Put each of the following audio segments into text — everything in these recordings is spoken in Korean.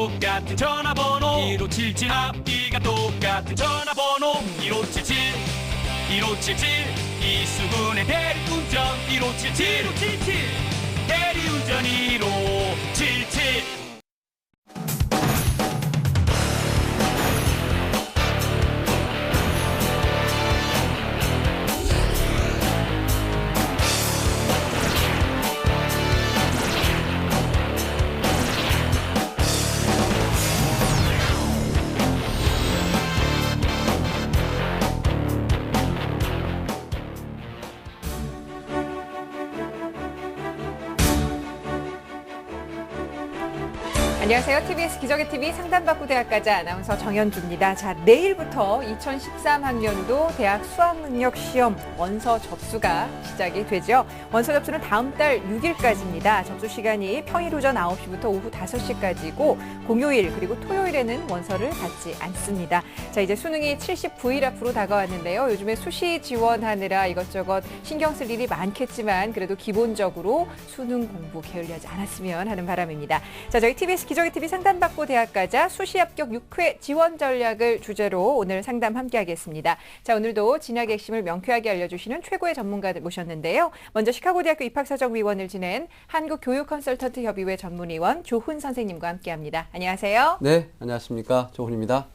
똑같은 전화번호 1577 앞뒤가 똑같은 전화번호 1577 1577 이수근의 대리운전 1577 대리운전 1577. 안녕하세요. TBS 기적의 TV 상담받고 대학 가자 아나운서 정현주입니다. 자, 내일부터 2013학년도 대학 수학능력시험 원서 접수가 시작이 되죠. 원서 접수는 다음 달 6일까지입니다. 접수 시간이 평일 오전 9시부터 오후 5시까지고 공휴일 그리고 토요일에는 원서를 받지 않습니다. 자, 이제 수능이 79일 앞으로 다가왔는데요. 요즘에 수시 지원하느라 이것저것 신경 쓸 일이 많겠지만 그래도 기본적으로 수능 공부 게을리하지 않았으면 하는 바람입니다. 자, 저희 TBS 기적의 TV 상담받고 대학 가자 수시 합격 6회 지원 전략을 주제로 오늘 상담 함께 하겠습니다. 자, 오늘도 진학의 핵심을 명쾌하게 알려주시는 최고의 전문가들 모셨는데요. 먼저 시카고대학교 입학사정위원을 지낸 한국교육컨설턴트협의회 전문위원 조훈 선생님과 함께합니다. 안녕하세요. 네, 안녕하십니까. 조훈입니다.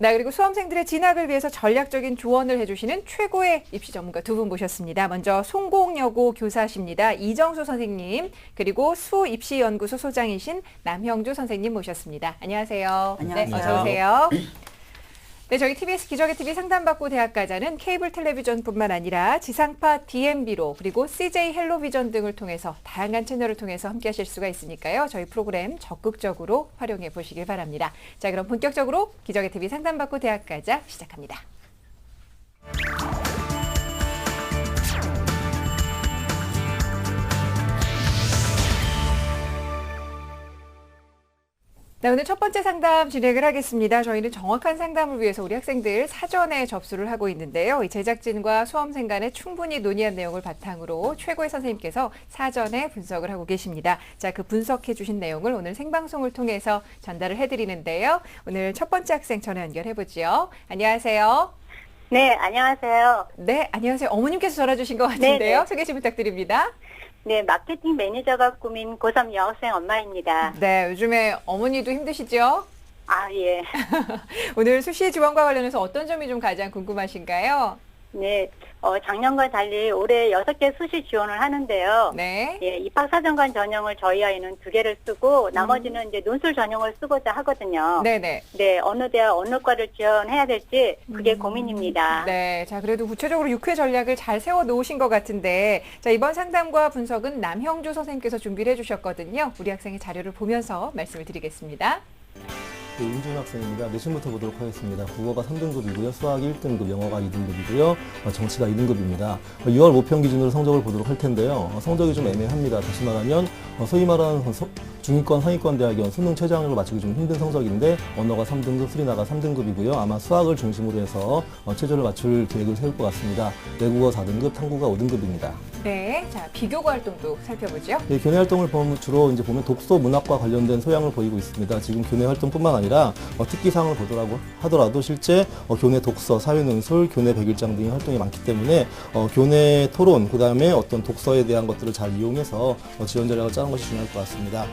네, 그리고 수험생들의 진학을 위해서 전략적인 조언을 해주시는 최고의 입시 전문가 두 분 모셨습니다. 먼저 송공여고 교사십니다. 이정수 선생님, 그리고 수입시연구소 소장이신 남형주 선생님 모셨습니다. 안녕하세요. 안녕하세요. 네, 어서 오세요. 네, 저희 TBS 기적의 TV 상담받고 대학 가자는 케이블 텔레비전뿐만 아니라 지상파 DMB로 그리고 CJ 헬로비전 등을 통해서 다양한 채널을 통해서 함께 하실 수가 있으니까요. 저희 프로그램 적극적으로 활용해 보시길 바랍니다. 자, 그럼 본격적으로 기적의 TV 상담받고 대학 가자 시작합니다. 네, 오늘 첫 번째 상담 진행을 하겠습니다. 저희는 정확한 상담을 위해서 우리 학생들 사전에 접수를 하고 있는데요. 이 제작진과 수험생 간에 충분히 논의한 내용을 바탕으로 최고의 선생님께서 사전에 분석을 하고 계십니다. 자, 그 분석해 주신 내용을 오늘 생방송을 통해서 전달을 해드리는데요. 오늘 첫 번째 학생 전화 연결해보죠. 안녕하세요. 네, 안녕하세요. 네, 안녕하세요. 어머님께서 전화 주신 것 같은데요. 네네. 소개 좀 부탁드립니다. 네, 마케팅 매니저가 꾸민 고3 여학생 엄마입니다. 네, 요즘에 어머니도 힘드시죠? 아, 예. 오늘 수시 지원과 관련해서 어떤 점이 좀 가장 궁금하신가요? 네, 작년과 달리 올해 6개 수시 지원을 하는데요. 네. 예, 입학사정관 전형을 저희 아이는 2개를 쓰고 나머지는 이제 논술 전형을 쓰고자 하거든요. 네네. 네, 어느 대학 어느 과를 지원해야 될지 그게 고민입니다. 네. 자, 그래도 구체적으로 6회 전략을 잘 세워 놓으신 것 같은데, 자, 이번 상담과 분석은 남형주 선생님께서 준비를 해주셨거든요. 우리 학생의 자료를 보면서 말씀을 드리겠습니다. 네, 임준 학생입니다. 내신부터 보도록 하겠습니다. 국어가 3등급이고요. 수학이 1등급, 영어가 2등급이고요. 정치가 2등급입니다. 6월 모평 기준으로 성적을 보도록 할 텐데요. 성적이 좀 애매합니다. 다시 말하면 소위 말하는 중위권, 상위권 대학원 수능 최저학력을 맞추기 좀 힘든 성적인데 언어가 3등급, 수리나가 3등급이고요. 아마 수학을 중심으로 해서 최저를 맞출 계획을 세울 것 같습니다. 외국어 4등급, 탐구가 5등급입니다. 네. 자, 비교과 활동도 살펴보죠. 네, 교내 활동을 보면 주로 이제 보면 독서, 문학과 관련된 소양을 보이고 있습니다. 지금 교내 활동뿐만 아니라 특기사항을 보더라고 하더라도 실제 교내 독서, 사회논술, 교내 백일장 등의 활동이 많기 때문에 교내 토론, 그다음에 어떤 독서에 대한 것들을 잘 이용해서 지원 전략을 짜는 것이 중요할 것 같습니다.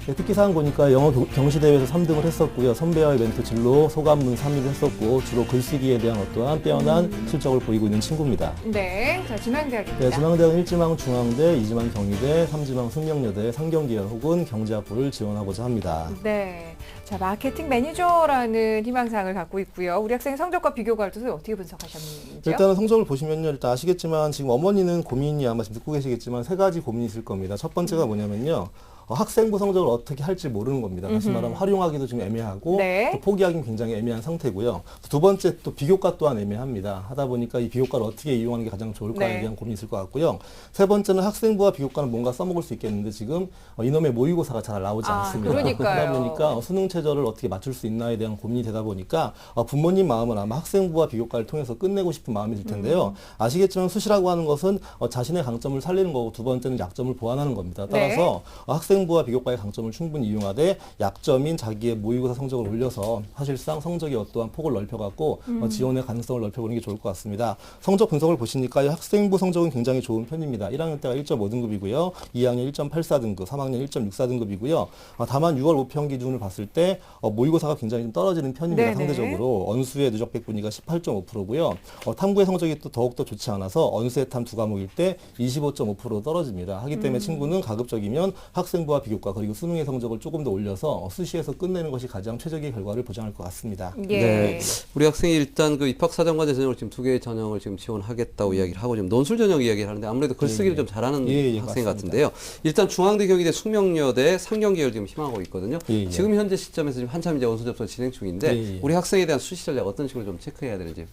네, 특기사항 보니까 영어 경시대회에서 3등을 했었고요. 선배와의 멘트 진로, 소감문 3위를 했었고 주로 글쓰기에 대한 어떠한 빼어난 실적을 보이고 있는 친구입니다. 네. 자, 중앙대학입니다. 네, 중앙대학은 1지망 중앙대, 2지망 경희대, 3지망 숙명여대, 상경계열 혹은 경제학부를 지원하고자 합니다. 네. 자, 마케팅 매니저라는 희망사항을 갖고 있고요. 우리 학생의 성적과 비교과 활동을 어떻게 분석하셨는지요? 일단은 성적을 보시면요. 일단 아시겠지만 지금 어머니는 고민이 아마 지금 듣고 계시겠지만 3가지 고민이 있을 겁니다. 첫 번째가 뭐냐면요. 학생부 성적을 어떻게 할지 모르는 겁니다. 다시 말하면 활용하기도 좀 애매하고 네. 또 포기하기는 굉장히 애매한 상태고요. 두 번째 또 비교과 또한 애매합니다. 하다 보니까 이 비교과를 어떻게 이용하는 게 가장 좋을까에 네. 대한 고민이 있을 것 같고요. 세 번째는 학생부와 비교과는 뭔가 써먹을 수 있겠는데 지금 이놈의 모의고사가 잘 나오지 않습니다. 그러니까요. 그러다 보니까 수능 최저를 어떻게 맞출 수 있나에 대한 고민이 되다 보니까 부모님 마음은 아마 학생부와 비교과를 통해서 끝내고 싶은 마음이 들 텐데요. 아시겠지만 수시라고 하는 것은 자신의 강점을 살리는 거고 두 번째는 약점을 보완하는 겁니다. 따라서 학생부 학생부와 비교과의 강점을 충분히 이용하되 약점인 자기의 모의고사 성적을 올려서 사실상 성적이 어떠한 폭을 넓혀갖고 지원의 가능성을 넓혀보는 게 좋을 것 같습니다. 성적 분석을 보시니까 학생부 성적은 굉장히 좋은 편입니다. 1학년 때가 1.5등급이고요. 2학년 1.84등급, 3학년 1.64등급이고요. 다만 6월 모평 기준을 봤을 때 모의고사가 굉장히 좀 떨어지는 편입니다. 네네. 상대적으로. 언수의 누적 백분위가 18.5%고요. 탐구의 성적이 또 더욱더 좋지 않아서 언수의 탐 두 과목일 때 25.5% 떨어집니다. 하기 때문에 친구는 가급적이면 학생부와 비교과 그리고 수능의 성적을 조금 더 올려서 수시에서 끝내는 것이 가장 최적의 결과를 보장할 것 같습니다. 예. 네. 우리 학생이 일단 그 입학사정과제 전형을 지금 2개의 전형을 지금 지원하겠다고 이야기를 하고 지금 논술 전형 이야기를 하는데 아무래도 글쓰기를 좀 잘하는 학생 맞습니다. 같은데요. 일단 중앙대, 경희대, 숙명여대, 상경계열 지금 희망하고 있거든요. 지금 현재 시점에서 지금 한참 이제 원서 접수 진행 중인데 우리 학생에 대한 수시 전략 어떤 식으로 좀 체크해야 되는지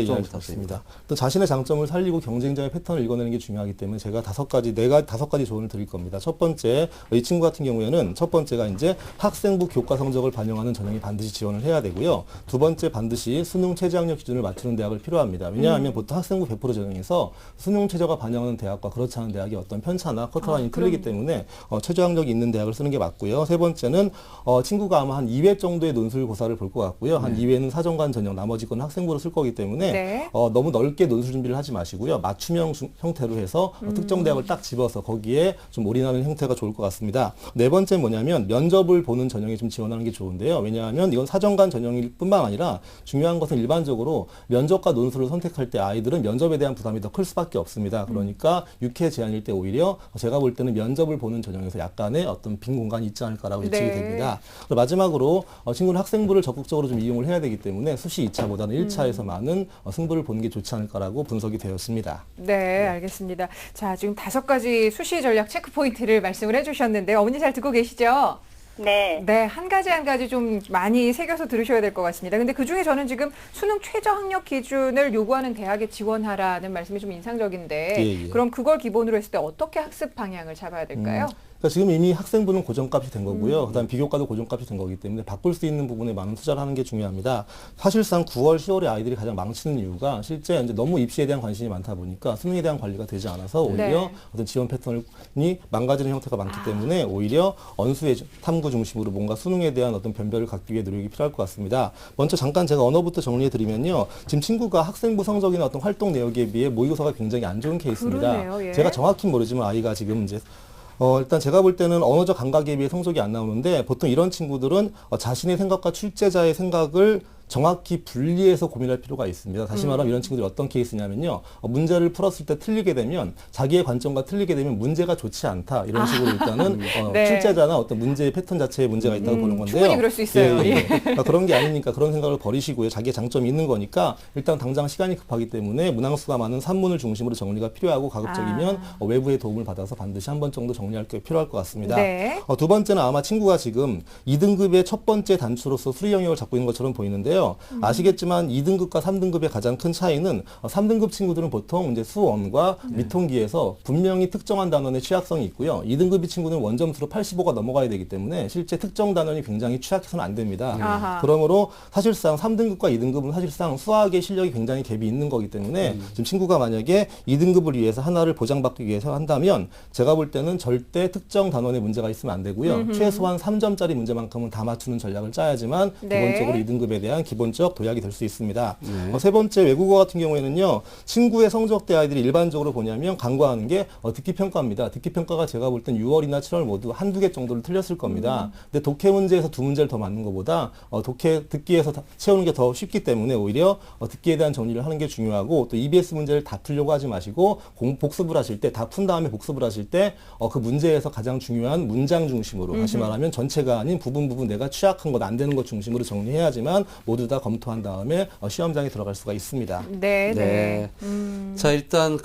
좀 부탁드립니다. 또 자신의 장점을 살리고 경쟁자의 패턴을 읽어내는 게 중요하기 때문에 제가 다섯 가지 조언을 드릴 겁니다. 첫 번째, 이 친구 같은 경우에는 첫 번째가 이제 학생부 교과 성적을 반영하는 전형이 반드시 지원을 해야 되고요. 두 번째, 반드시 수능 최저학력 기준을 맞추는 대학을 필요합니다. 왜냐하면 보통 학생부 100% 전형에서 수능 최저가 반영하는 대학과 그렇지 않은 대학이 어떤 편차나 커트라인이 틀리기 때문에 최저학력이 있는 대학을 쓰는 게 맞고요. 세 번째는 친구가 아마 한 2회 정도의 논술 고사를 볼 것 같고요. 한 2회는 사정관 전형, 나머지 건 학생부로 쓸 거기 때문에 너무 넓게 논술 준비를 하지 마시고요. 맞춤형 형태로 해서 특정 대학을 딱 집어서 거기에 좀 올인하는 형태가 좋을 것 같습니다. 네 번째는 뭐냐면 면접을 보는 전형에 좀 지원하는 게 좋은데요. 왜냐하면 이건 사정관 전형일 뿐만 아니라 중요한 것은 일반적으로 면접과 논술을 선택할 때 아이들은 면접에 대한 부담이 더 클 수밖에 없습니다. 그러니까 6회 제한일 때 오히려 제가 볼 때는 면접을 보는 전형에서 약간의 어떤 빈 공간이 있지 않을까라고 예측이 됩니다. 그리고 마지막으로 친구는 학생부를 적극적으로 좀 이용을 해야 되기 때문에 수시 2차보다는 1차에서 많은 승부를 보는 게 좋지 않을까라고 분석이 되었습니다. 네, 알겠습니다. 자, 지금 5가지 수시 전략 체크 포인트를 말씀을 해주셨는데 어머니 잘 듣고 계시죠? 네. 네, 한 가지 좀 많이 새겨서 들으셔야 될 것 같습니다. 근데 그중에 저는 지금 수능 최저 학력 기준을 요구하는 대학에 지원하라는 말씀이 좀 인상적인데 그럼 그걸 기본으로 했을 때 어떻게 학습 방향을 잡아야 될까요? 그러니까 지금 이미 학생부는 고정값이 된 거고요. 그다음 비교과도 고정값이 된 거기 때문에 바꿀 수 있는 부분에 많은 투자를 하는 게 중요합니다. 사실상 9월, 10월에 아이들이 가장 망치는 이유가 실제 이제 너무 입시에 대한 관심이 많다 보니까 수능에 대한 관리가 되지 않아서 오히려 어떤 지원 패턴이 망가지는 형태가 많기 때문에 오히려 언수의 탐구 중심으로 뭔가 수능에 대한 어떤 변별을 갖기 위해 노력이 필요할 것 같습니다. 먼저 잠깐 제가 언어부터 정리해 드리면요. 지금 친구가 학생부 성적이나 어떤 활동 내역에 비해 모의고사가 굉장히 안 좋은 케이스입니다. 그러네요. 예. 제가 정확히 모르지만 아이가 지금 이제 일단 제가 볼 때는 언어적 감각에 비해 성적이 안 나오는데 보통 이런 친구들은 자신의 생각과 출제자의 생각을 정확히 분리해서 고민할 필요가 있습니다. 다시 말하면 이런 친구들이 어떤 케이스냐면요. 문제를 풀었을 때 틀리게 되면 자기의 관점과 틀리게 되면 문제가 좋지 않다. 이런 식으로 일단은 출제자나 어떤 문제의 패턴 자체에 문제가 있다고 보는 건데요. 충분히 그럴 수 있어요. 그러니까 그런 게 아니니까 그런 생각을 버리시고요. 자기의 장점이 있는 거니까 일단 당장 시간이 급하기 때문에 문항수가 많은 산문을 중심으로 정리가 필요하고 가급적이면 외부의 도움을 받아서 반드시 한 번 정도 정리할 게 필요할 것 같습니다. 네. 두 번째는 아마 친구가 지금 2등급의 첫 번째 단추로서 수리 영역을 잡고 있는 것처럼 보이는데요. 아시겠지만 2등급과 3등급의 가장 큰 차이는 3등급 친구들은 보통 이제 수원과 미통기에서 분명히 특정한 단원의 취약성이 있고요. 2등급의 친구는 원점수로 85가 넘어가야 되기 때문에 실제 특정 단원이 굉장히 취약해서는 안 됩니다. 그러므로 사실상 3등급과 2등급은 사실상 수학의 실력이 굉장히 갭이 있는 거기 때문에 지금 친구가 만약에 2등급을 위해서 하나를 보장받기 위해서 한다면 제가 볼 때는 절대 특정 단원의 문제가 있으면 안 되고요. 최소한 3점짜리 문제만큼은 다 맞추는 전략을 짜야지만 기본적으로 2등급에 대한 기본적 도약이 될 수 있습니다. 세 번째 외국어 같은 경우에는요. 친구의 성적대 아이들이 일반적으로 보냐면 간과하는 게 듣기평가입니다. 듣기평가가 제가 볼 땐 6월이나 7월 모두 한두 개 정도를 틀렸을 겁니다. 근데 독해 문제에서 2문제를 더 맞는 것보다 듣기에서 채우는 게 더 쉽기 때문에 오히려 듣기에 대한 정리를 하는 게 중요하고 또 EBS 문제를 다 풀려고 하지 마시고 복습을 하실 때 다 푼 다음에 복습을 하실 때 그 문제에서 가장 중요한 문장 중심으로 다시 말하면 전체가 아닌 부분 내가 취약한 것 안 되는 것 중심으로 정리해야지만 모두 다 검토한 다음에 시험장에 들어갈 수가 있습니다. 네. 자, 일단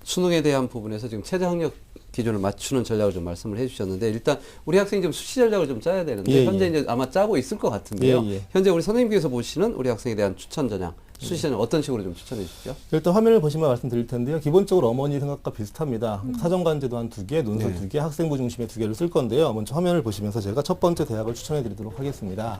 수능에 대한 부분에서 지금 최저 학력 기준을 맞추는 전략을 좀 말씀을 해주셨는데 일단 우리 학생이 좀 수시 전략을 좀 짜야 되는데 현재 이제 아마 짜고 있을 것 같은데요. 현재 우리 선생님께서 보시는 우리 학생에 대한 추천 전략. 수시 전략 어떤 식으로 좀 추천해 주시죠? 일단 화면을 보시면 말씀드릴 텐데요. 기본적으로 어머니 생각과 비슷합니다. 사정관제도 한 2개, 논술 2개, 학생부 중심의 2개를 쓸 건데요. 먼저 화면을 보시면서 제가 첫 번째 대학을 추천해 드리도록 하겠습니다.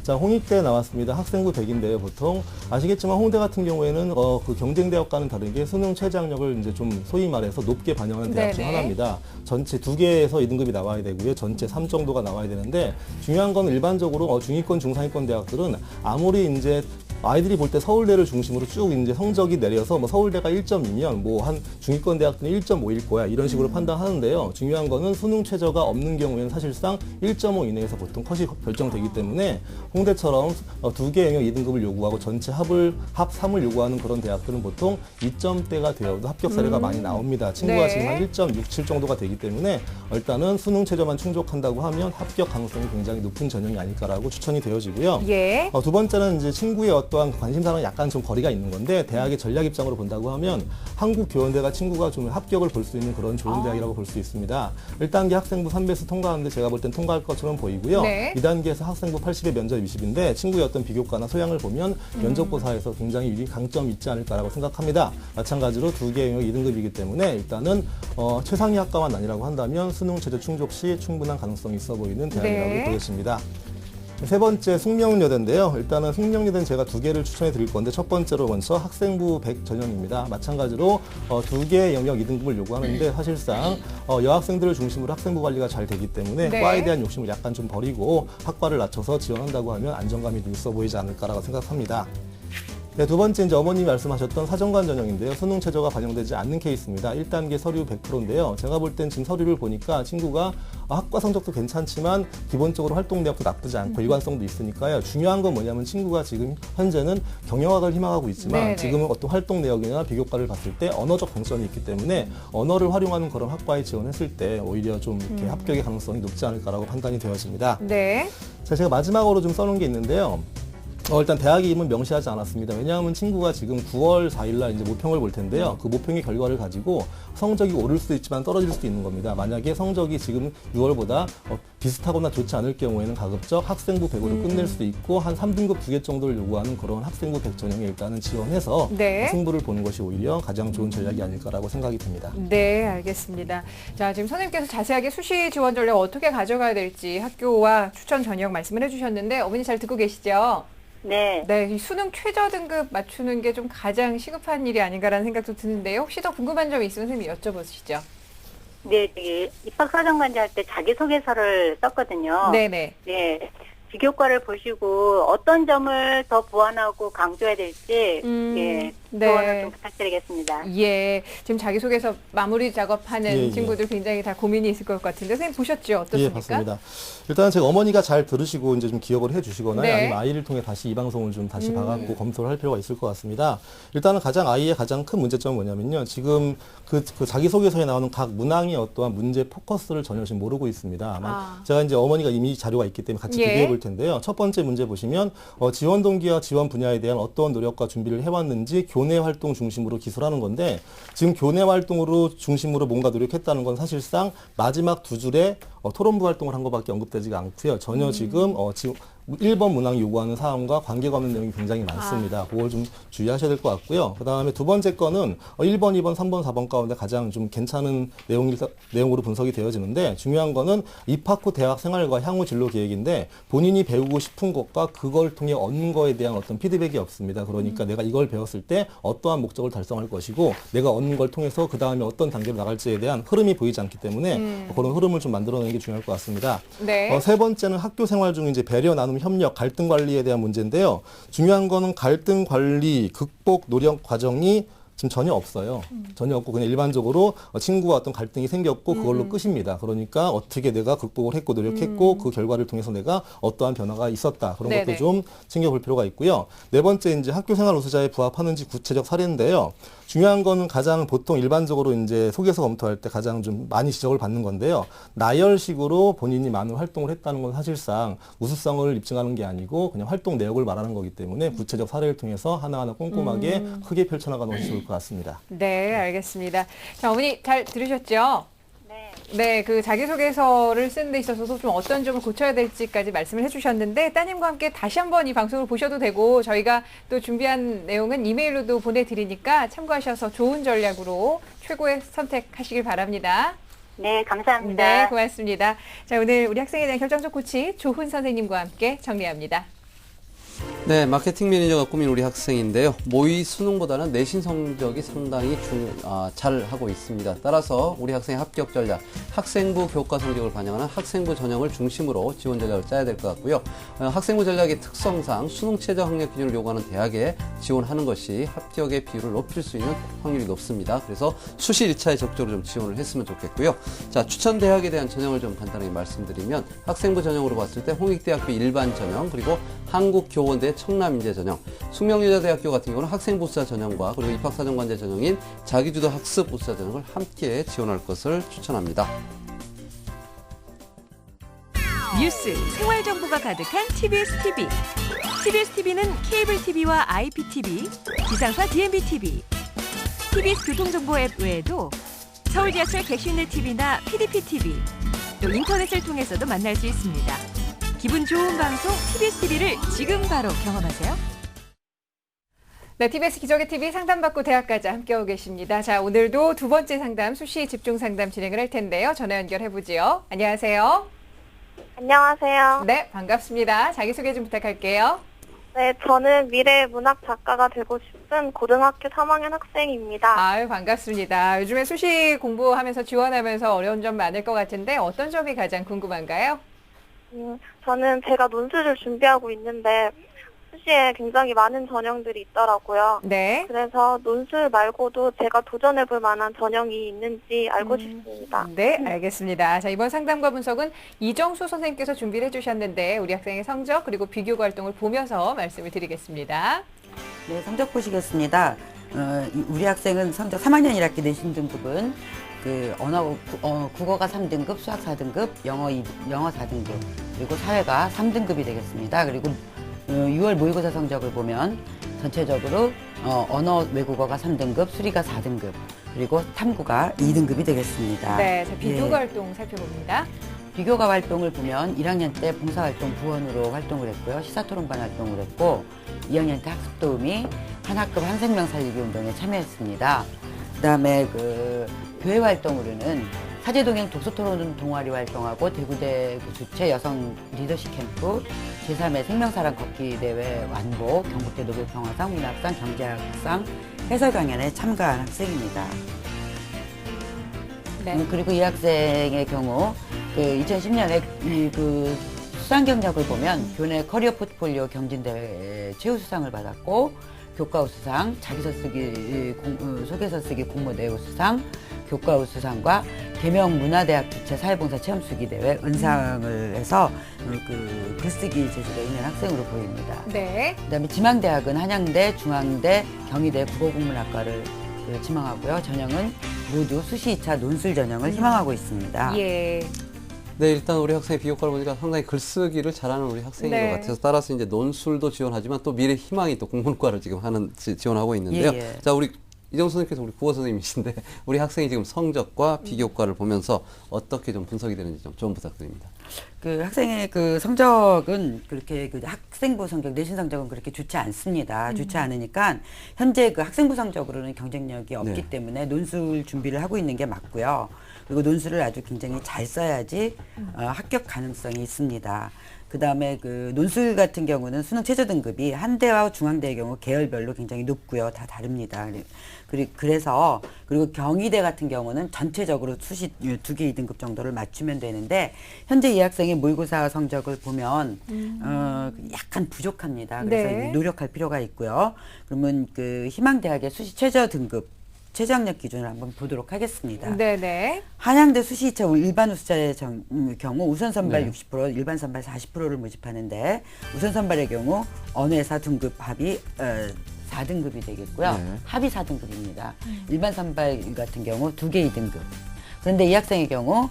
자, 홍익대 나왔습니다. 학생부 100인데요. 보통 아시겠지만 홍대 같은 경우에는 그 경쟁대학과는 다르게 수능 최저학력을 이제 좀 소위 말해서 높게 반영하는 대학 중 네네. 하나입니다. 전체 2개에서 2등급이 나와야 되고요. 전체 3 정도가 나와야 되는데 중요한 건 일반적으로 중위권, 중상위권 대학들은 아무리 이제 아이들이 볼 때 서울대를 중심으로 쭉 이제 성적이 내려서 뭐 서울대가 1.2면 뭐 한 중위권 대학들은 1.5일 거야 이런 식으로 판단하는데요. 중요한 거는 수능 최저가 없는 경우에는 사실상 1.5 이내에서 보통 컷이 결정되기 때문에 홍대처럼 2개 영역 2등급을 요구하고 전체 합 3을 요구하는 그런 대학들은 보통 2점대가 되어도 합격 사례가 많이 나옵니다. 친구가 네. 지금 한 1.67 정도가 되기 때문에 일단은 수능 최저만 충족한다고 하면 합격 가능성이 굉장히 높은 전형이 아닐까라고 추천이 되어지고요. 예. 두 번째는 이제 친구의 어떠한 관심사랑 약간 좀 거리가 있는 건데 대학의 전략 입장으로 본다고 하면 한국교원대가 친구가 좀 합격을 볼 수 있는 그런 좋은 대학이라고 볼 수 있습니다. 1단계 학생부 3배수 통과하는데 제가 볼 땐 통과할 것처럼 보이고요. 네. 2단계에서 학생부 80에 면접 20인데 친구의 어떤 비교과나 소양을 보면 면접고사에서 굉장히 강점이 있지 않을까라고 생각합니다. 마찬가지로 2개 영역 2등급이기 때문에 일단은 최상위 학과만 아니라고 한다면 수능 최저 충족 시 충분한 가능성이 있어 보이는 대학이라고 네. 보여집니다. 세 번째 숙명여대인데요. 일단은 숙명여대는 제가 2개를 추천해 드릴 건데 첫 번째로 먼저 학생부 100 전형입니다. 마찬가지로 2개 영역 2등급을 요구하는데 사실상 여학생들을 중심으로 학생부 관리가 잘 되기 때문에 네. 과에 대한 욕심을 약간 좀 버리고 학과를 낮춰서 지원한다고 하면 안정감이 좀 있어 보이지 않을까라고 생각합니다. 네, 두 번째 이제 어머님이 말씀하셨던 사정관 전형인데요. 수능 최저가 반영되지 않는 케이스입니다. 1단계 서류 100%인데요. 제가 볼 땐 지금 서류를 보니까 친구가 학과 성적도 괜찮지만 기본적으로 활동 내역도 나쁘지 않고 일관성도 있으니까요. 중요한 건 뭐냐면 친구가 지금 현재는 경영학을 희망하고 있지만 네네. 지금은 어떤 활동 내역이나 비교과를 봤을 때 언어적 강점이 있기 때문에 언어를 활용하는 그런 학과에 지원했을 때 오히려 좀 이렇게 합격의 가능성이 높지 않을까라고 판단이 되어집니다. 네. 자, 제가 마지막으로 좀 써놓은 게 있는데요. 일단 대학의 이름은 명시하지 않았습니다. 왜냐하면 친구가 지금 9월 4일날 이제 모평을 볼 텐데요. 그 모평의 결과를 가지고 성적이 오를 수도 있지만 떨어질 수도 있는 겁니다. 만약에 성적이 지금 6월보다 비슷하거나 좋지 않을 경우에는 가급적 학생부 100으로 끝낼 수도 있고 한 3등급 2개 정도를 요구하는 그런 학생부 100 전형에 일단은 지원해서 네. 승부를 보는 것이 오히려 가장 좋은 전략이 아닐까라고 생각이 듭니다. 네, 알겠습니다. 자, 지금 선생님께서 자세하게 수시 지원 전략 어떻게 가져가야 될지 학교와 추천 전형 말씀을 해주셨는데 어머니 잘 듣고 계시죠? 네. 네, 이 수능 최저 등급 맞추는 게 좀 가장 시급한 일이 아닌가라는 생각도 드는데요. 혹시 더 궁금한 점이 있으면 선생님 여쭤보시죠. 네, 입학사정관제 할 때 자기소개서를 썼거든요. 네네. 네. 비교과를 보시고 어떤 점을 더 보완하고 강조해야 될지 예, 조언을 네. 좀 부탁드리겠습니다. 예, 지금 자기소개서 마무리 작업하는 예, 예. 친구들 굉장히 다 고민이 있을 것 같은데 선생님 보셨죠? 어떻습니까? 예, 봤습니다. 일단 제가 어머니가 잘 들으시고 이제 좀 기억을 해주시거나 네. 아니면 아이를 통해 다시 이 방송을 좀 다시 봐갖고 검토를 할 필요가 있을 것 같습니다. 일단은 아이의 가장 큰 문제점은 뭐냐면요. 지금 그 자기소개서에 나오는 각 문항의 어떠한 문제 포커스를 전혀 지금 모르고 있습니다. 아마 제가 이제 어머니가 이미 자료가 있기 때문에 같이 예. 비교해 볼 텐데요. 첫 번째 문제 보시면 지원 동기와 지원 분야에 대한 어떤 노력과 준비를 해왔는지 교내 활동 중심으로 기술하는 건데 지금 교내 활동으로 중심으로 뭔가 노력했다는 건 사실상 마지막 두 줄에 토론부 활동을 한 것밖에 언급되지가 않고요. 전혀 지금 1번 문항이 요구하는 사항과 관계가 없는 내용이 굉장히 많습니다. 그걸 좀 주의하셔야 될 것 같고요. 그 다음에 두 번째 거는 1번, 2번, 3번, 4번 가운데 가장 좀 괜찮은 내용으로 분석이 되어지는데 중요한 거는 입학 후 대학 생활과 향후 진로 계획인데 본인이 배우고 싶은 것과 그걸 통해 얻는 거에 대한 어떤 피드백이 없습니다. 그러니까 내가 이걸 배웠을 때 어떠한 목적을 달성할 것이고 내가 얻는 걸 통해서 그 다음에 어떤 단계로 나갈지에 대한 흐름이 보이지 않기 때문에 그런 흐름을 좀 만들어내는 게 중요할 것 같습니다. 네. 세 번째는 학교 생활 중 이제 배려, 나눔, 협력, 갈등 관리에 대한 문제인데요. 중요한 거는 갈등 관리, 극복, 노력 과정이 지금 전혀 없어요. 전혀 없고 그냥 일반적으로 친구와 어떤 갈등이 생겼고 그걸로 끝입니다. 그러니까 어떻게 내가 극복을 했고 노력했고 그 결과를 통해서 내가 어떠한 변화가 있었다. 그런 네네. 것도 좀 챙겨볼 필요가 있고요. 네 번째 이제 학교 생활 우수자에 부합하는지 구체적 사례인데요. 중요한 거는 가장 보통 일반적으로 이제 소개서 검토할 때 가장 좀 많이 지적을 받는 건데요. 나열식으로 본인이 많은 활동을 했다는 건 사실상 우수성을 입증하는 게 아니고 그냥 활동 내역을 말하는 거기 때문에 구체적 사례를 통해서 하나하나 꼼꼼하게 크게 펼쳐나가는 것이 좋을 것 같습니다. 네, 알겠습니다. 자, 어머니 잘 들으셨죠? 네. 네, 그 자기소개서를 쓰는 데 있어서도 좀 어떤 점을 고쳐야 될지까지 말씀을 해주셨는데 따님과 함께 다시 한번 이 방송을 보셔도 되고 저희가 또 준비한 내용은 이메일로도 보내드리니까 참고하셔서 좋은 전략으로 최고의 선택하시길 바랍니다. 네, 감사합니다. 네, 고맙습니다. 자, 오늘 우리 학생에 대한 결정적 코치 조훈 선생님과 함께 정리합니다. 네, 마케팅 매니저가 꾸민 우리 학생인데요. 모의 수능보다는 내신 성적이 상당히 잘 하고 있습니다. 따라서 우리 학생의 합격 전략, 학생부 교과 성적을 반영하는 학생부 전형을 중심으로 지원 전략을 짜야 될 것 같고요. 학생부 전략의 특성상 수능 최저 학력 기준을 요구하는 대학에 지원하는 것이 합격의 비율을 높일 수 있는 확률이 높습니다. 그래서 수시 1차에 적극적으로 좀 지원을 했으면 좋겠고요. 자, 추천 대학에 대한 전형을 좀 간단하게 말씀드리면 학생부 전형으로 봤을 때 홍익대학교 일반 전형, 그리고 한국교원대 청남인재 전형, 숙명여자대학교 같은 경우는 학생부수사 전형과 그리고 입학사정관제 전형인 자기주도 학습부수사 전형을 함께 지원할 것을 추천합니다. 뉴스, 생활 정보가 가득한 TBS TV. TBS TV는 케이블 TV와 IPTV, 지상파 DMB TV, TBS 교통정보 앱 외에도 서울 지하철 객실내 TV나 PDP TV, 또 인터넷을 통해서도 만날 수 있습니다. 기분 좋은 방송 TBS TV를 지금 바로 경험하세요. 네, TBS 기적의 TV 상담받고 대학까지 함께하고 계십니다. 자, 오늘도 두 번째 상담, 수시 집중 상담 진행을 할 텐데요. 전화 연결해보지요. 안녕하세요. 안녕하세요. 네, 반갑습니다. 자기소개 좀 부탁할게요. 네, 저는 미래 문학 작가가 되고 싶은 고등학교 3학년 학생입니다. 아유, 반갑습니다. 요즘에 수시 공부하면서 지원하면서 어려운 점 많을 것 같은데 어떤 점이 가장 궁금한가요? 저는 제가 논술을 준비하고 있는데 수시에 굉장히 많은 전형들이 있더라고요. 네. 그래서 논술 말고도 제가 도전해볼 만한 전형이 있는지 알고 싶습니다. 네, 알겠습니다. 자, 이번 상담과 분석은 이정수 선생님께서 준비를 해주셨는데 우리 학생의 성적 그리고 비교과 활동을 보면서 말씀을 드리겠습니다. 네, 성적 보시겠습니다. 우리 학생은 성적 3학년 1학기 내신 등급은 국어가 3등급, 수학 4등급, 영어 4등급, 그리고 사회가 3등급이 되겠습니다. 그리고 6월 모의고사 성적을 보면 전체적으로 언어 외국어가 3등급, 수리가 4등급, 그리고 탐구가 2등급이 되겠습니다. 네, 자, 비교과 예. 활동 살펴봅니다. 비교과 활동을 보면 1학년 때 봉사활동 부원으로 활동을 했고요. 시사토론반 활동을 했고 2학년 때 학습도우미 한학급 한생명 살리기 운동에 참여했습니다. 그다음에 교회 활동으로는 사제동행 독서토론 동아리 활동하고 대구대 주최 여성 리더십 캠프, 제3회 생명사랑 걷기 대회 완보, 경북대 노벨평화상, 문학상, 경제학상, 해설 강연에 참가한 학생입니다. 네. 그리고 이 학생의 경우 2010년에 수상 경력을 보면 교내 커리어 포트폴리오 경진대회 최우수상을 받았고 교과우수상, 소개서 쓰기 공모대회 우수상, 교과우수상과 계명문화대학 주최 사회봉사 체험수기대회 은상을 해서 글쓰기 재주가 있는 학생으로 보입니다. 네. 그다음에 지망대학은 한양대, 중앙대, 경희대 국어국문학과를 지망하고요. 전형은 모두 수시 2차 논술 전형을 희망하고 있습니다. 예. 네, 일단 우리 학생의 비교과를 보니까 상당히 글쓰기를 잘하는 우리 학생인 네. 것 같아서 따라서 이제 논술도 지원하지만 또 미래 희망이 또 국문과를 지금 지원하고 있는데요. 예. 자, 우리 이정수 선생님께서 우리 국어 선생님이신데 우리 학생이 지금 성적과 비교과를 보면서 어떻게 좀 분석이 되는지 좀 부탁드립니다. 학생의 성적은 그렇게 학생부 성적, 내신 성적은 그렇게 좋지 않습니다. 좋지 않으니까 현재 학생부 성적으로는 경쟁력이 없기 네. 때문에 논술 준비를 하고 있는 게 맞고요. 그리고 논술을 아주 굉장히 잘 써야지 합격 가능성이 있습니다. 그 다음에 논술 같은 경우는 수능 최저 등급이 한대와 중앙대의 경우 계열별로 굉장히 높고요. 다 다릅니다. 그리고 경희대 같은 경우는 전체적으로 수시 2개 2등급 정도를 맞추면 되는데 현재 이 학생의 모의고사 성적을 보면 약간 부족합니다. 그래서 네. 노력할 필요가 있고요. 그러면 희망대학의 수시 최저 등급 최저학력 기준을 한번 보도록 하겠습니다. 네네. 한양대 수시 2차 일반 우수자의 경우 우선 선발 네. 60%, 일반 선발 40%를 모집하는데 우선 선발의 경우 언어에서 등급 합이 4등급이 되겠고요. 네. 합이 4등급입니다. 일반 선발 같은 경우 2개 2등급. 그런데 이 학생의 경우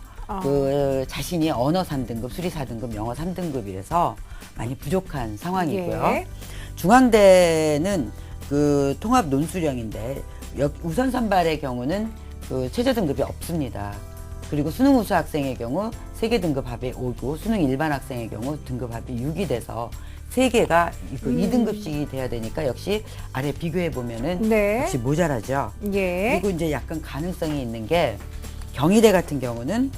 자신이 언어 3등급, 수리 4등급, 영어 3등급이라서 많이 부족한 상황이고요. 예. 중앙대는 통합 논술형인데 우선 선발의 경우는 최저 등급이 없습니다. 그리고 수능 우수 학생의 경우 3개 등급 합이 5고 수능 일반 학생의 경우 등급 합이 6이 돼서 3개가 2등급씩이 돼야 되니까 역시 아래 비교해 보면은 네. 역시 모자라죠. 예. 그리고 이제 약간 가능성이 있는 게 경희대 같은 경우는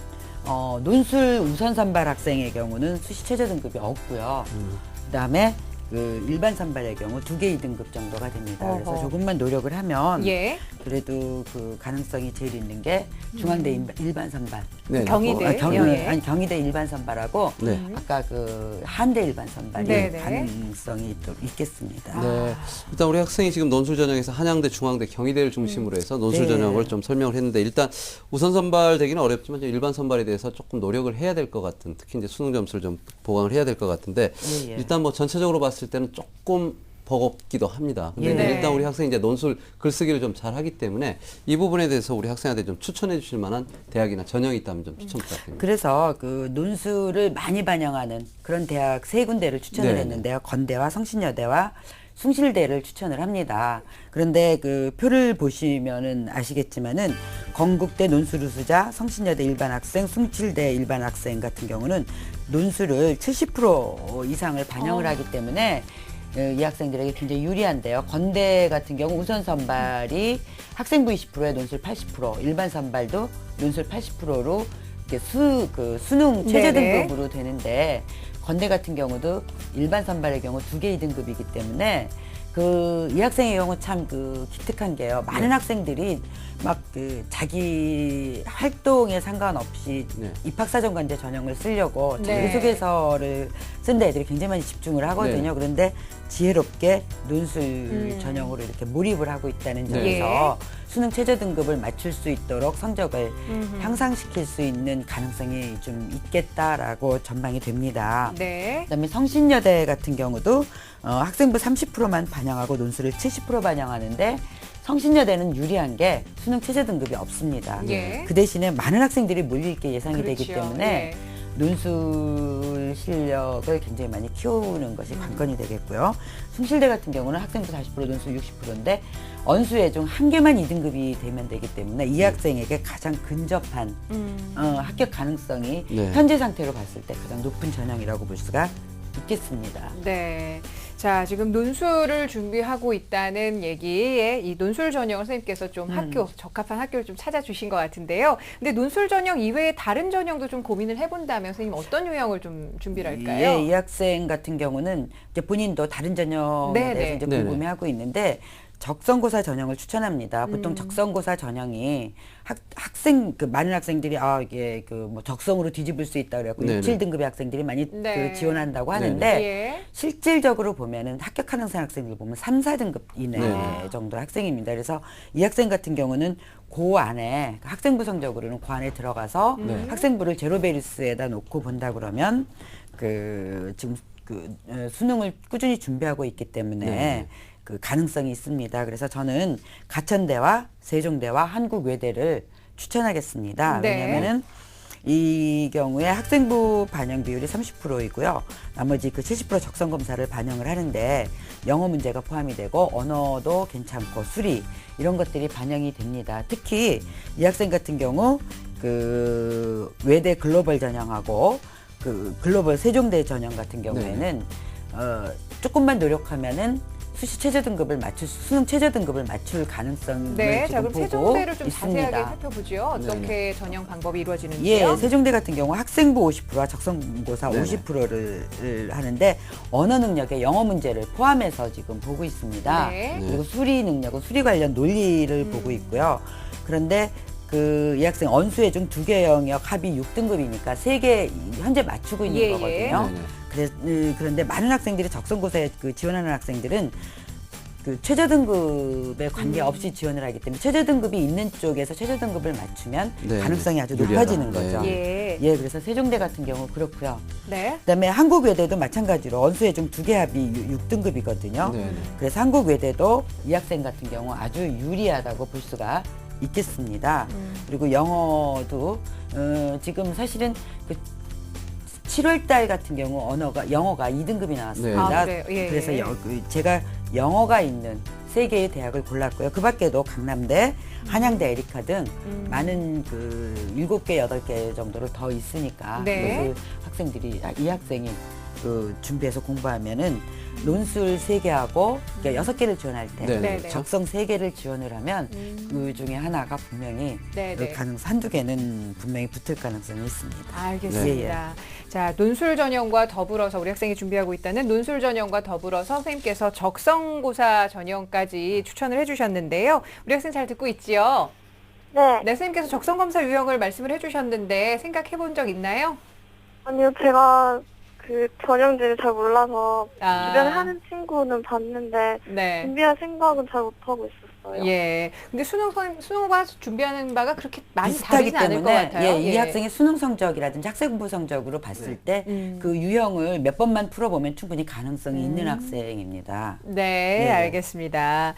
논술 우선 선발 학생의 경우는 수시 최저 등급이 없고요. 그다음에 그 일반 선발의 경우 2개 2등급 정도가 됩니다. 그래서 어허. 조금만 노력을 하면 예. 그래도 그 가능성이 제일 있는 게 중앙대 일반 선발. 네. 경희대. 예. 경희대 일반 선발하고 네. 아까 그 한대 일반 선발이 네네. 가능성이 또 있겠습니다. 네. 일단 우리 학생이 지금 논술 전형에서 한양대, 중앙대, 경희대를 중심으로 해서 논술 네. 전형을 좀 설명을 했는데 일단 우선 선발되기는 어렵지만 좀 일반 선발에 대해서 조금 노력을 해야 될 것 같은, 특히 이제 수능 점수를 좀 보강을 해야 될 것 같은데 예. 일단 뭐 전체적으로 봤을 때는 조금 버겁기도 합니다. 근데 예. 이제 네. 일단 우리 학생이 이제 논술 글쓰기를 좀 잘하기 때문에 이 부분에 대해서 우리 학생한테 좀 추천해 주실 만한 대학이나 전형이 있다면 좀 추천 부탁드립니다. 그래서 그 논술을 많이 반영하는 그런 대학 3군데를 추천을 네. 했는데요. 건대와 성신여대와 숭실대를 추천을 합니다. 그런데 그 표를 보시면은 아시겠지만은 건국대 논술 우수자, 성신여대 일반 학생, 숭실대 일반 학생 같은 경우는 논술을 70% 이상을 반영을 하기 때문에 이 학생들에게 굉장히 유리한데요. 건대 같은 경우 우선 선발이 학생부 20%에 논술 80%, 일반 선발도 논술 80%로 이렇게 수능 최저 네네. 등급으로 되는데 건대 같은 경우도 일반 선발의 경우 2개 2등급이기 때문에 이 학생의 경우 참 기특한 게요. 많은 학생들이 막 자기 활동에 상관없이 네. 입학사정관제 전형을 쓰려고 네. 자기소개서를 쓴 애들이 굉장히 많이 집중을 하거든요. 네. 그런데 지혜롭게 논술 전형으로 이렇게 몰입을 하고 있다는 네. 점에서 수능 최저 등급을 맞출 수 있도록 성적을 향상시킬 수 있는 가능성이 좀 있겠다라고 전망이 됩니다. 네. 그다음에 성신여대 같은 경우도 학생부 30%만 반영하고 논술을 70% 반영하는데 성신여대는 유리한 게 수능 최저 등급이 없습니다. 예. 그 대신에 많은 학생들이 몰릴 게 예상이 되기 그렇죠. 때문에 예. 논술 실력을 굉장히 많이 키우는 것이 관건이 되겠고요. 숭실대 같은 경우는 학생부 40%, 논술 60%인데 언수에 중 한 개만 2등급이 되면 되기 때문에 이 학생에게 가장 근접한 합격 가능성이 네. 현재 상태로 봤을 때 가장 높은 전형이라고 볼 수가 있겠습니다. 네. 자, 지금 논술을 준비하고 있다는 얘기에 이 논술 전형을 선생님께서 좀 적합한 학교를 좀 찾아주신 것 같은데요. 근데 논술 전형 이외에 다른 전형도 좀 고민을 해본다면 선생님 어떤 유형을 좀 준비를 할까요? 예, 이 학생 같은 경우는 이제 본인도 다른 전형에 네네. 대해서 이제 네네. 궁금해하고 있는데 적성고사 전형을 추천합니다. 보통 적성고사 전형이 학생 많은 학생들이 이게 뭐 적성으로 뒤집을 수 있다 그래갖고 네네. 6, 7등급의 학생들이 많이 네. 지원한다고 하는데 예. 실질적으로 보면은 합격하는 학생들 보면 3, 4등급 이내 네네. 정도의 학생입니다. 그래서 이 학생 같은 경우는 그 안에 학생부 성적으로는 그 안에 들어가서 네. 학생부를 제로베리스에다 놓고 본다 그러면 지금 수능을 꾸준히 준비하고 있기 때문에 네. 가능성이 있습니다. 그래서 저는 가천대와 세종대와 한국외대를 추천하겠습니다. 네. 왜냐하면은 이 경우에 학생부 반영 비율이 30%이고요. 나머지 70% 적성 검사를 반영을 하는데 영어 문제가 포함이 되고 언어도 괜찮고 수리 이런 것들이 반영이 됩니다. 특히 이 학생 같은 경우 외대 글로벌 전형하고 글로벌 세종대 전형 같은 경우에는 조금만 노력하면은 수능 최저 등급을 맞출 가능성을 네. 자, 지금 그럼 보고 세종대를 좀 있습니다. 자세하게 살펴보죠. 어떻게 전형 방법이 이루어지는지요? 예, 세종대 같은 경우 학생부 50%와 적성고사 네네. 50%를 하는데 언어 능력에 영어 문제를 포함해서 지금 보고 있습니다. 네. 그리고 수리 능력은 수리 관련 논리를 보고 있고요. 그런데 이 학생 언수의 중 2개 영역 합이 6등급이니까 3개 현재 맞추고 있는 예, 거거든요. 그런데 많은 학생들이 적성고사에 지원하는 학생들은 최저 등급에 관계없이 지원을 하기 때문에 최저 등급이 있는 쪽에서 최저 등급을 맞추면 네. 가능성이 아주 유리하다. 높아지는 거죠. 예. 예, 그래서 세종대 같은 경우 그렇고요. 네. 그다음에 한국외대도 마찬가지로 언수의 중 2개 합이 6등급이거든요. 네. 그래서 한국외대도 이 학생 같은 경우 아주 유리하다고 볼 수가 있겠습니다. 그리고 영어도 지금 사실은 7월 달 같은 경우 영어가 2등급이 나왔습니다. 네. 아, 그래요? 예, 그래서 예. 제가 영어가 있는 3개의 대학을 골랐고요. 그 밖에도 강남대, 한양대, 에리카 등 많은 7개, 8개 정도로 더 있으니까 네. 그것을 학생들이 이 학생이 그 준비해서 공부하면은 논술 3개하고 그러니까 6개를 지원할 때 네네. 적성 3개를 지원을 하면 그 중에 하나가 분명히 네네. 그 한두 개는 분명히 붙을 가능성이 있습니다. 알겠습니다. 자, 논술 전형과 더불어서 우리 학생이 준비하고 있다는 논술 전형과 더불어서 선생님께서 적성고사 전형까지 추천을 해주셨는데요. 우리 학생 잘 듣고 있지요? 네. 네, 선생님께서 적성검사 유형을 말씀을 해주셨는데 생각해 본 적 있나요? 아니요, 제가 그 전형들을 잘 몰라서 아. 주변에 하는 친구는 봤는데 네. 준비할 생각은 잘 못하고 있었어요. 예. 근데 수능과 준비하는 바가 그렇게 많이 비슷하기 다르진 않을 것 때문에 같아요. 이 학생의 수능 성적이라든지 학생 공부 성적으로 봤을 때 그 유형을 몇 번만 풀어보면 충분히 가능성이 있는 학생입니다. 네, 네. 알겠습니다.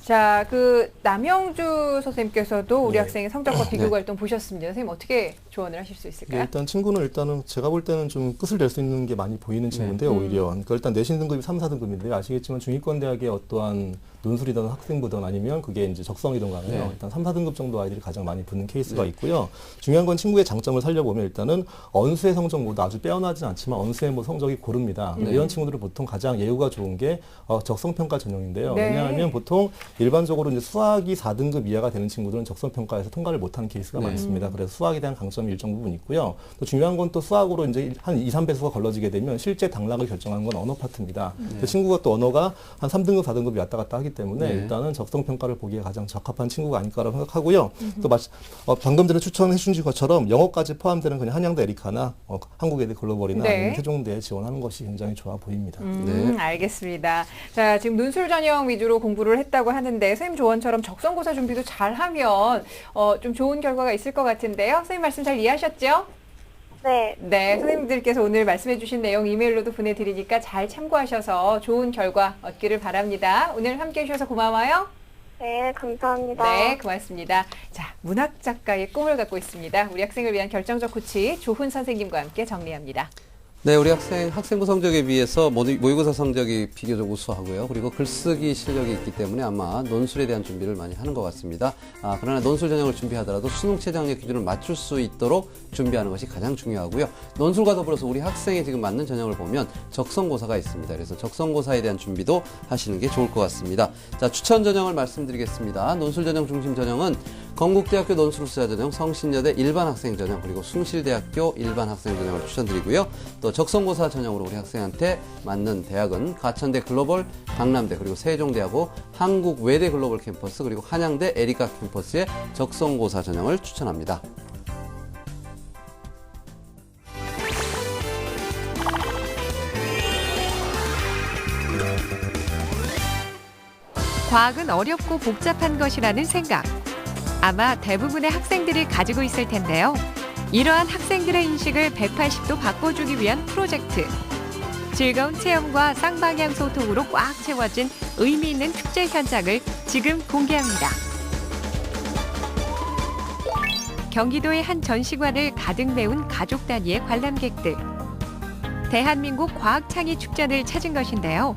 자, 그 남영주 선생님께서도 우리 학생의 성적과 비교 활동 보셨습니다. 선생님 어떻게 조언을 하실 수 있을까요? 일단 친구는 일단은 제가 볼 때는 좀 끝을 낼 수 있는 게 많이 보이는 친구인데요, 오히려. 그러니까 일단 내신 등급이 3, 4등급인데요. 아시겠지만 중위권 대학의 어떠한 논술이든 학생부든 아니면 그게 이제 적성이든 간에요. 일단 3, 4등급 정도 아이들이 가장 많이 붙는 케이스가 있고요. 중요한 건 친구의 장점을 살려보면 일단은 언수의 성적보다 아주 빼어나진 않지만 언수의 뭐 성적이 고릅니다. 이런 친구들은 보통 가장 예우가 좋은 게 적성평가 전형인데요. 네. 왜냐하면 보통 일반적으로 이제 수학이 4등급 이하가 되는 친구들은 적성평가에서 통과를 못하는 케이스가 많습니다. 그래서 수학에 대한 강점이 일정 부분 있고요. 또 중요한 건 또 수학으로 이제 한 2, 3배수가 걸러지게 되면 실제 당락을 결정하는 건 언어 파트입니다. 그 친구가 또 언어가 한 3등급, 4등급이 왔다 갔다 하기 때문에 일단은 적성평가를 보기에 가장 적합한 친구가 아닐까라고 생각하고요. 또 방금 전에 추천해 주신 것처럼 영어까지 포함되는 그냥 한양대 에리카나 한국외대 글로벌이나 네. 아니면 세종대에 지원하는 것이 굉장히 좋아 보입니다. 알겠습니다. 자, 지금 논술 전형 위주로 공부를 했다고 하는데 선생님 조언처럼 적성고사 준비도 잘하면 좀 좋은 결과가 있을 것 같은데요. 선생님 말씀 잘 이해하셨죠? 네. 네, 선생님들께서 오늘 말씀해 주신 내용 이메일로도 보내드리니까 잘 참고하셔서 좋은 결과 얻기를 바랍니다. 오늘 함께해 주셔서 고마워요. 네, 감사합니다. 네, 고맙습니다. 자, 문학 작가의 꿈을 갖고 있습니다. 우리 학생을 위한 결정적 코치 조훈 선생님과 함께 정리합니다. 네, 우리 학생부 성적에 비해서 모의고사 성적이 비교적 우수하고요. 그리고 글쓰기 실력이 있기 때문에 아마 논술에 대한 준비를 많이 하는 것 같습니다. 그러나 논술 전형을 준비하더라도 수능 최저학력 기준을 맞출 수 있도록 준비하는 것이 가장 중요하고요. 논술과 더불어서 우리 학생이 지금 맞는 전형을 보면 적성고사가 있습니다. 그래서 적성고사에 대한 준비도 하시는 게 좋을 것 같습니다. 자, 추천 전형을 말씀드리겠습니다. 논술 전형 중심 전형은 건국대학교 논술수자 전형, 성신여대 일반 학생 전형, 그리고 숭실대학교 일반 학생 전형을 추천드리고요. 또 적성고사 전형으로 우리 학생한테 맞는 대학은 가천대 글로벌, 강남대, 그리고 세종대하고 한국외대 글로벌 캠퍼스, 그리고 한양대 에리카 캠퍼스의 적성고사 전형을 추천합니다. 과학은 어렵고 복잡한 것이라는 생각. 아마 대부분의 학생들이 가지고 있을 텐데요. 이러한 학생들의 인식을 180도 바꿔주기 위한 프로젝트. 즐거운 체험과 쌍방향 소통으로 꽉 채워진 의미 있는 축제 현장을 지금 공개합니다. 경기도의 한 전시관을 가득 메운 가족 단위의 관람객들. 대한민국 과학창의 축전을 찾은 것인데요.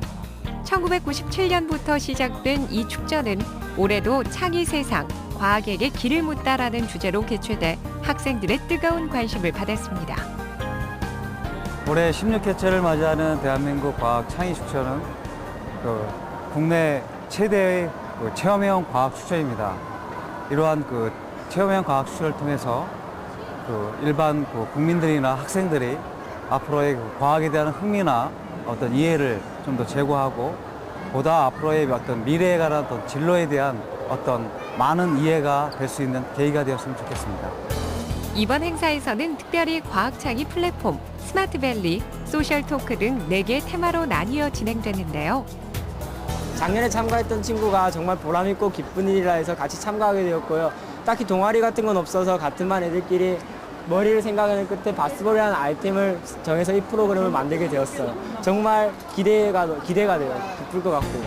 1997년부터 시작된 이 축전은 올해도 창의 세상, 과학에게 길을 묻다라는 주제로 개최돼 학생들의 뜨거운 관심을 받았습니다. 올해 16회째를 맞이하는 대한민국 과학 창의 축제는 국내 최대의 체험형 과학 축제입니다. 이러한 체험형 과학 축제를 통해서 일반 국민들이나 학생들이 앞으로의 과학에 대한 흥미나 어떤 이해를 좀 더 제고하고 보다 앞으로의 어떤 미래에 관한 어떤 진로에 대한 어떤 많은 이해가 될 수 있는 계기가 되었으면 좋겠습니다. 이번 행사에서는 특별히 과학창의 플랫폼, 스마트밸리, 소셜토크 등 4개의 테마로 나뉘어 진행되는데요. 작년에 참가했던 친구가 정말 보람있고 기쁜 일이라 해서 같이 참가하게 되었고요. 딱히 동아리 같은 건 없어서 같은 반 애들끼리 머리를 생각하는 끝에 바스볼이라는 아이템을 정해서 이 프로그램을 만들게 되었어요. 정말 기대가 돼요. 기쁠 것 같고.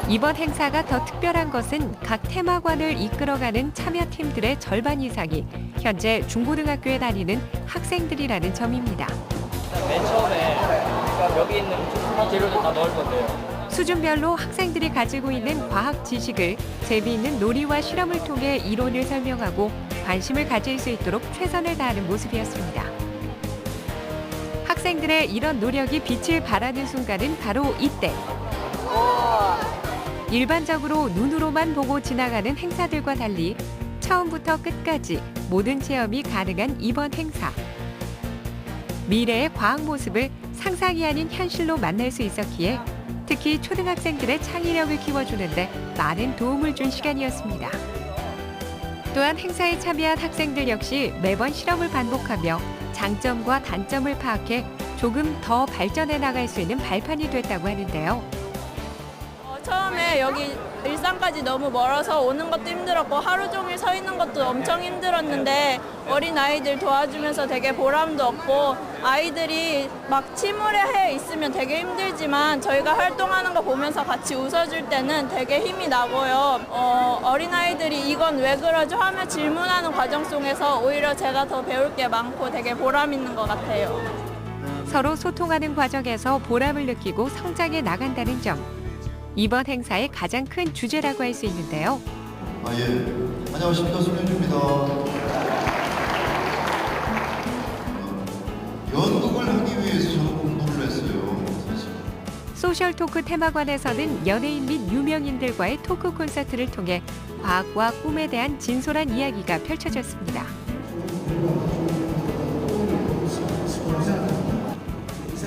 이번 행사가 더 특별한 것은 각 테마관을 이끌어가는 참여팀들의 절반 이상이 현재 중고등학교에 다니는 학생들이라는 점입니다. 맨 처음에 여기 있는 재료를 다 넣을 건데요. 수준별로 학생들이 가지고 있는 과학 지식을 재미있는 놀이와 실험을 통해 이론을 설명하고 관심을 가질 수 있도록 최선을 다하는 모습이었습니다. 학생 학생들의 이런 노력이 빛을 발하는 순간은 바로 이때. 일반적으로 눈으로만 보고 지나가는 행사들과 달리 처음부터 끝까지 모든 체험이 가능한 이번 행사. 미래의 과학 모습을 상상이 아닌 현실로 만날 수 있었기에 특히 초등학생들의 창의력을 키워주는데 많은 도움을 준 시간이었습니다. 또한 행사에 참여한 학생들 역시 매번 실험을 반복하며 장점과 단점을 파악해 조금 더 발전해 나갈 수 있는 발판이 됐다고 하는데요. 처음에 여기 일산까지 너무 멀어서 오는 것도 힘들었고 하루 종일 서 있는 것도 엄청 힘들었는데 어린 아이들 도와주면서 되게 보람도 얻고 아이들이 막 침울해 있으면 되게 힘들지만 저희가 활동하는 거 보면서 같이 웃어줄 때는 되게 힘이 나고요. 어린 아이들이 이건 왜 그러죠 하며 질문하는 과정 속에서 오히려 제가 더 배울 게 많고 되게 보람 있는 것 같아요. 서로 소통하는 과정에서 보람을 느끼고 성장해 나간다는 점. 이번 행사의 가장 큰 주제라고 할 수 있는데요. 안녕하십니까, 손현주입니다. 연극을 하기 위해서 저는 공부를 했어요, 사실. 소셜 토크 테마관에서는 연예인 및 유명인들과의 토크 콘서트를 통해 과학과 꿈에 대한 진솔한 이야기가 펼쳐졌습니다.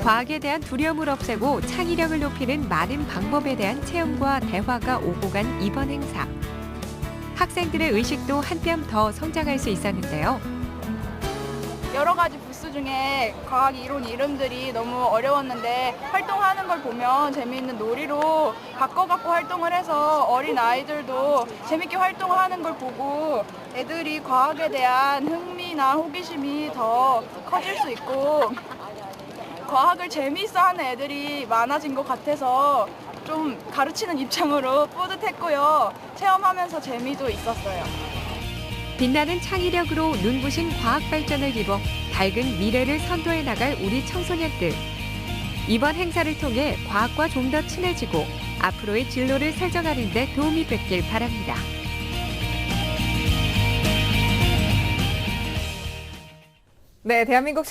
과학에 대한 두려움을 없애고 창의력을 높이는 많은 방법에 대한 체험과 대화가 오고 간 이번 행사. 학생들의 의식도 한뼘 더 성장할 수 있었는데요. 여러 가지 부스 중에 과학 이론 이름들이 너무 어려웠는데 활동하는 걸 보면 재미있는 놀이로 바꿔갖고 활동을 해서 어린 아이들도 재밌게 활동하는 걸 보고 애들이 과학에 대한 흥미나 호기심이 더 커질 수 있고 과학을 재미있어하는 애들이 많아진 것 같아서 좀 가르치는 입장으로 뿌듯했고요. 체험하면서 재미도 있었어요. 빛나는 창의력으로 눈부신 과학 발전을 이뤄 밝은 미래를 선도해 나갈 우리 청소년들. 이번 행사를 통해 과학과 좀 더 친해지고 앞으로의 진로를 설정하는 데 도움이 됐길 바랍니다. 네, 대한민국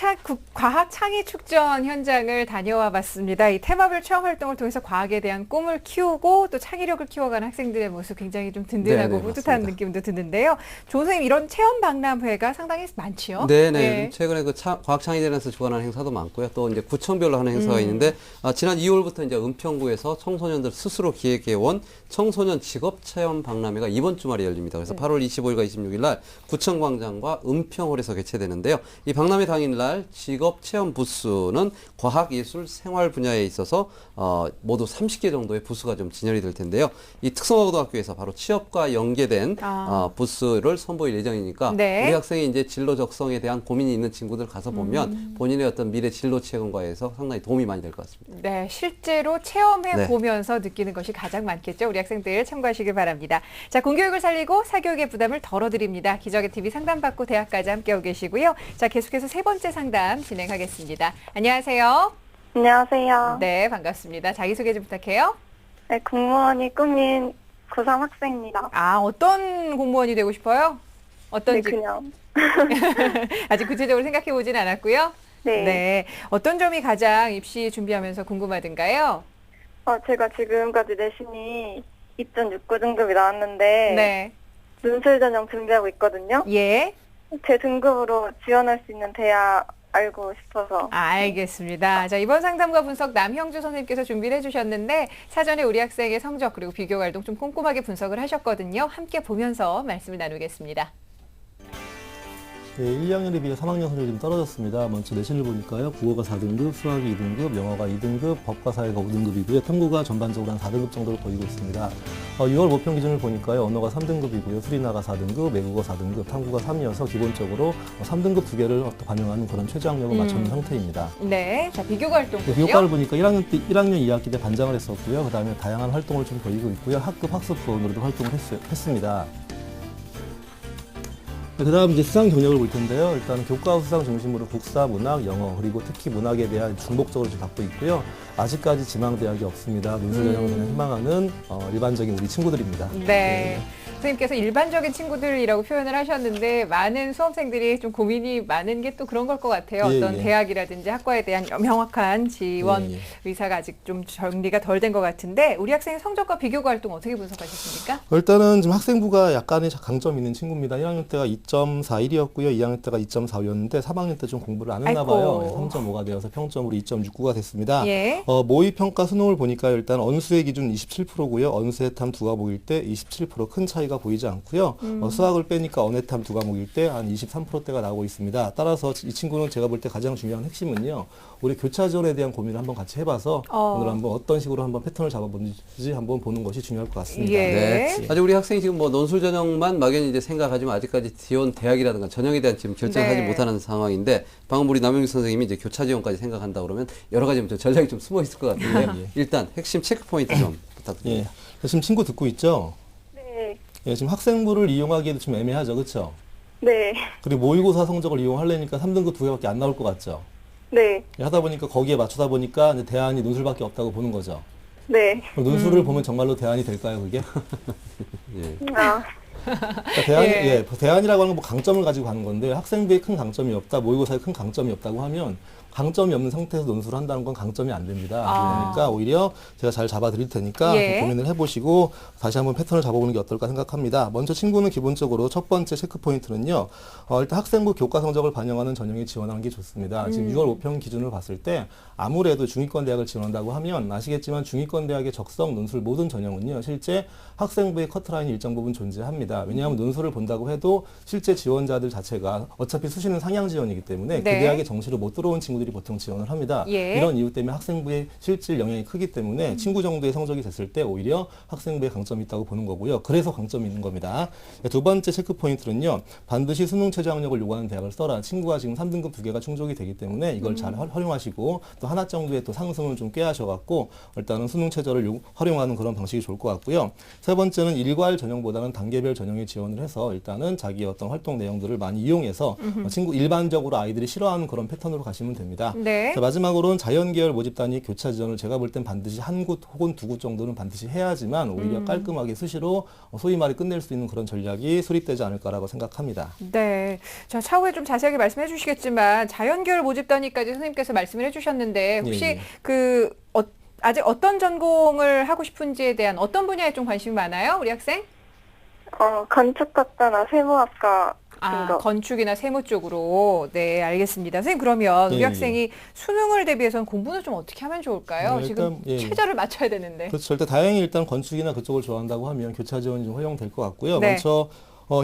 과학 창의 축전 현장을 다녀와 봤습니다. 이 테마별 체험 활동을 통해서 과학에 대한 꿈을 키우고 또 창의력을 키워가는 학생들의 모습 굉장히 좀 든든하고 네네, 뿌듯한 맞습니다. 느낌도 드는데요. 조 선생님, 이런 체험 박람회가 상당히 많지요? 네네. 네. 최근에 그 과학창의대에서 주관하는 행사도 많고요. 또 이제 구청별로 하는 행사가 있는데 지난 2월부터 이제 은평구에서 청소년들 스스로 기획해온 청소년 직업체험 박람회가 이번 주말에 열립니다. 그래서 8월 25일과 26일 날 구청광장과 은평홀에서 개최되는데요. 이 박람회 당일날 직업체험 부스는 과학, 예술, 생활 분야에 있어서 모두 30개 정도의 부스가 좀 진열이 될 텐데요. 이 특성화고등학교에서 바로 취업과 연계된 부스를 선보일 예정이니까 네. 우리 학생이 이제 진로 적성에 대한 고민이 있는 친구들 가서 보면 본인의 어떤 미래 진로 체험과에서 상당히 도움이 많이 될 것 같습니다. 네, 실제로 체험해 보면서 느끼는 것이 가장 많겠죠. 우리 학생들 참고하시길 바랍니다. 자, 공교육을 살리고 사교육의 부담을 덜어드립니다. 기적의 TV 상담받고 대학까지 함께하고 계시고요. 자, 계속해서 세 번째 상담 진행하겠습니다. 안녕하세요. 안녕하세요. 네, 반갑습니다. 자기소개 좀 부탁해요. 네, 공무원이 꿈인 고3 학생입니다. 아, 어떤 공무원이 되고 싶어요? 어떤 네, 직? 그냥. 아직 구체적으로 생각해 보진 않았고요. 네. 네. 어떤 점이 가장 입시 준비하면서 궁금하든가요? 제가 지금까지 내신이 2.69등급이 나왔는데 네. 논술 전형 준비하고 있거든요. 예. 제 등급으로 지원할 수 있는 대학 알고 싶어서. 알겠습니다. 자, 이번 상담과 분석 남형주 선생님께서 준비를 해주셨는데 사전에 우리 학생의 성적 그리고 비교 활동 좀 꼼꼼하게 분석을 하셨거든요. 함께 보면서 말씀을 나누겠습니다. 네, 1학년에 비해 3학년 성적이 좀 떨어졌습니다. 먼저 내신을 보니까요. 국어가 4등급, 수학이 2등급, 영어가 2등급, 법과 사회가 5등급이고요. 탐구가 전반적으로 한 4등급 정도를 보이고 있습니다. 6월 모평 기준을 보니까요. 언어가 3등급이고요. 수리나가 4등급, 외국어 4등급, 탐구가 3이어서 기본적으로 3등급 2개를 반영하는 그런 최저학력을 맞춰놓은 상태입니다. 네, 자, 비교 활동 네, 비교과를 보니까 1학년 2학기 때 반장을 했었고요. 그 다음에 다양한 활동을 좀 보이고 있고요. 학급 학습부원으로도 활동을 했습니다. 그 다음 이제 수상 경력을 볼 텐데요. 일단 교과 수상 중심으로 국사, 문학, 영어, 그리고 특히 문학에 대한 중복적으로 좀 갖고 있고요. 아직까지 지망대학이 없습니다. 논술 전형을 희망하는 일반적인 우리 친구들입니다. 네. 선생님께서 일반적인 친구들이라고 표현을 하셨는데 많은 수험생들이 좀 고민이 많은 게 또 그런 걸 것 같아요. 예, 어떤 예. 대학이라든지 학과에 대한 명확한 지원 예, 예. 의사가 아직 좀 정리가 덜 된 것 같은데 우리 학생의 성적과 비교가 활동 어떻게 분석하셨습니까? 일단은 지금 학생부가 약간의 장점이 있는 친구입니다. 1학년 때가 2.41이었고요. 2학년 때가 2.45였는데 3학년 때 좀 공부를 안 했나 봐요. 3.5가 되어서 평점으로 2.69가 됐습니다. 예. 모의평가 수능을 보니까 일단 언수의 기준 27%고요. 언수해탐 두 과목일 때 27% 큰 차이가 보이지 않고요. 수학을 빼니까 언해탐 두 과목일 때 한 23%대가 나오고 있습니다. 따라서 이 친구는 제가 볼 때 가장 중요한 핵심은요. 우리 교차 지원에 대한 고민을 한번 같이 해봐서 오늘 한번 어떤 식으로 한번 패턴을 잡아보는지 한번 보는 것이 중요할 것 같습니다. 예. 네. 아직 우리 학생이 지금 뭐 논술 전형만 막연히 이제 생각하지만 아직까지 지원 대학이라든가 전형에 대한 지금 결정하지 네. 못하는 상황인데 방금 우리 남영규 선생님이 이제 교차 지원까지 생각한다 그러면 여러 가지 좀 전략이 좀 숨어 있을 것 같은데 일단 핵심 체크 포인트 좀 부탁드립니다. 예. 지금 친구 듣고 있죠? 네. 예, 지금 학생부를 이용하기에도 좀 애매하죠, 그렇죠? 네. 그리고 모의고사 성적을 이용하려니까 3등급 2개밖에 안 나올 것 같죠? 네. 하다 보니까 거기에 맞추다 보니까 이제 대안이 논술밖에 없다고 보는 거죠. 네. 그럼 논술을 보면 정말로 대안이 될까요, 그게? 예. 아, 그러니까 대안이라고 하는 건 뭐 강점을 가지고 가는 건데 학생부에 큰 강점이 없다, 모의고사에 큰 강점이 없다고 하면 강점이 없는 상태에서 논술을 한다는 건 강점이 안 됩니다. 그러니까 오히려 제가 잘 잡아드릴 테니까 예. 고민을 해보시고 다시 한번 패턴을 잡아보는 게 어떨까 생각합니다. 먼저 친구는 기본적으로 첫 번째 체크 포인트는요. 일단 학생부 교과 성적을 반영하는 전형에 지원하는 게 좋습니다. 지금 6월 모평 기준을 봤을 때 아무래도 중위권 대학을 지원한다고 하면 아시겠지만 중위권 대학의 적성 논술 모든 전형은요. 실제 학생부의 커트라인이 일정 부분 존재합니다. 왜냐하면 논술을 본다고 해도 실제 지원자들 자체가 어차피 수시는 상향 지원이기 때문에 그 네. 대학에 정시로 못 들어온 친구들이 보통 지원을 합니다. 예. 이런 이유 때문에 학생부의 실질 영향이 크기 때문에 친구 정도의 성적이 됐을 때 오히려 학생부에 강점이 있다고 보는 거고요. 그래서 강점이 있는 겁니다. 두 번째 체크 포인트는요. 반드시 수능 최저 학력을 요구하는 대학을 써라. 친구가 지금 3등급 2개가 충족이 되기 때문에 이걸 잘 활용하시고 또 하나 정도의 또 상승을 좀 꾀하셔갖고 일단은 수능 최저를 활용하는 그런 방식이 좋을 것 같고요. 세 번째는 일괄 전형보다는 단계별 전형에 지원을 해서 일단은 자기의 어떤 활동 내용들을 많이 이용해서 친구 일반적으로 아이들이 싫어하는 그런 패턴으로 가시면 됩니다. 네. 자, 마지막으로는 자연계열 모집 단위 교차 지원을 제가 볼 땐 반드시 한 곳 혹은 두 곳 정도는 반드시 해야지만 오히려 깔끔하게 수시로 소위 말해 끝낼 수 있는 그런 전략이 수립되지 않을까라고 생각합니다. 네. 자, 차후에 좀 자세하게 말씀해 주시겠지만 자연계열 모집 단위까지 선생님께서 말씀을 해 주셨는데 혹시 예, 예. 아직 어떤 전공을 하고 싶은지에 대한 어떤 분야에 좀 관심이 많아요? 우리 학생? 건축학과나 세무학과 같은 거. 건축이나 세무 쪽으로. 네, 알겠습니다. 선생님 그러면 우리 예, 학생이 수능을 대비해서는 공부는 좀 어떻게 하면 좋을까요? 네, 지금 일단, 예. 최저를 맞춰야 되는데. 그렇죠. 일단 다행히 일단 건축이나 그쪽을 좋아한다고 하면 교차 지원이 좀 허용될 것 같고요. 네. 먼저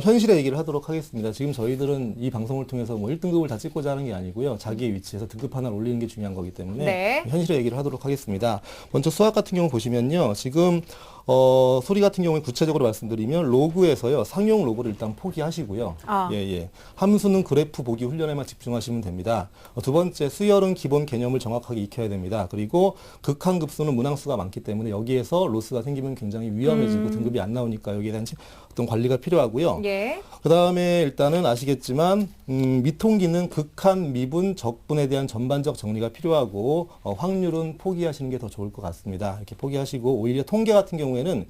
현실의 얘기를 하도록 하겠습니다. 지금 저희들은 이 방송을 통해서 뭐 1등급을 다 찍고자 하는 게 아니고요. 자기의 위치에서 등급 하나를 올리는 게 중요한 거기 때문에 네. 현실의 얘기를 하도록 하겠습니다. 먼저 수학 같은 경우 보시면요. 지금 소리 같은 경우에 구체적으로 말씀드리면 로그에서요. 상용 로그를 일단 포기하시고요. 예. 함수는 그래프 보기 훈련에만 집중하시면 됩니다. 두 번째 수열은 기본 개념을 정확하게 익혀야 됩니다. 그리고 극한급수는 문항수가 많기 때문에 여기에서 로스가 생기면 굉장히 위험해지고 등급이 안 나오니까 여기에 대한 어떤 관리가 필요하고요. 예. 그 다음에 일단은 아시겠지만 미통기는 극한, 미분, 적분에 대한 전반적 정리가 필요하고 확률은 포기하시는 게 더 좋을 것 같습니다. 이렇게 포기하시고 오히려 통계 같은 경우에는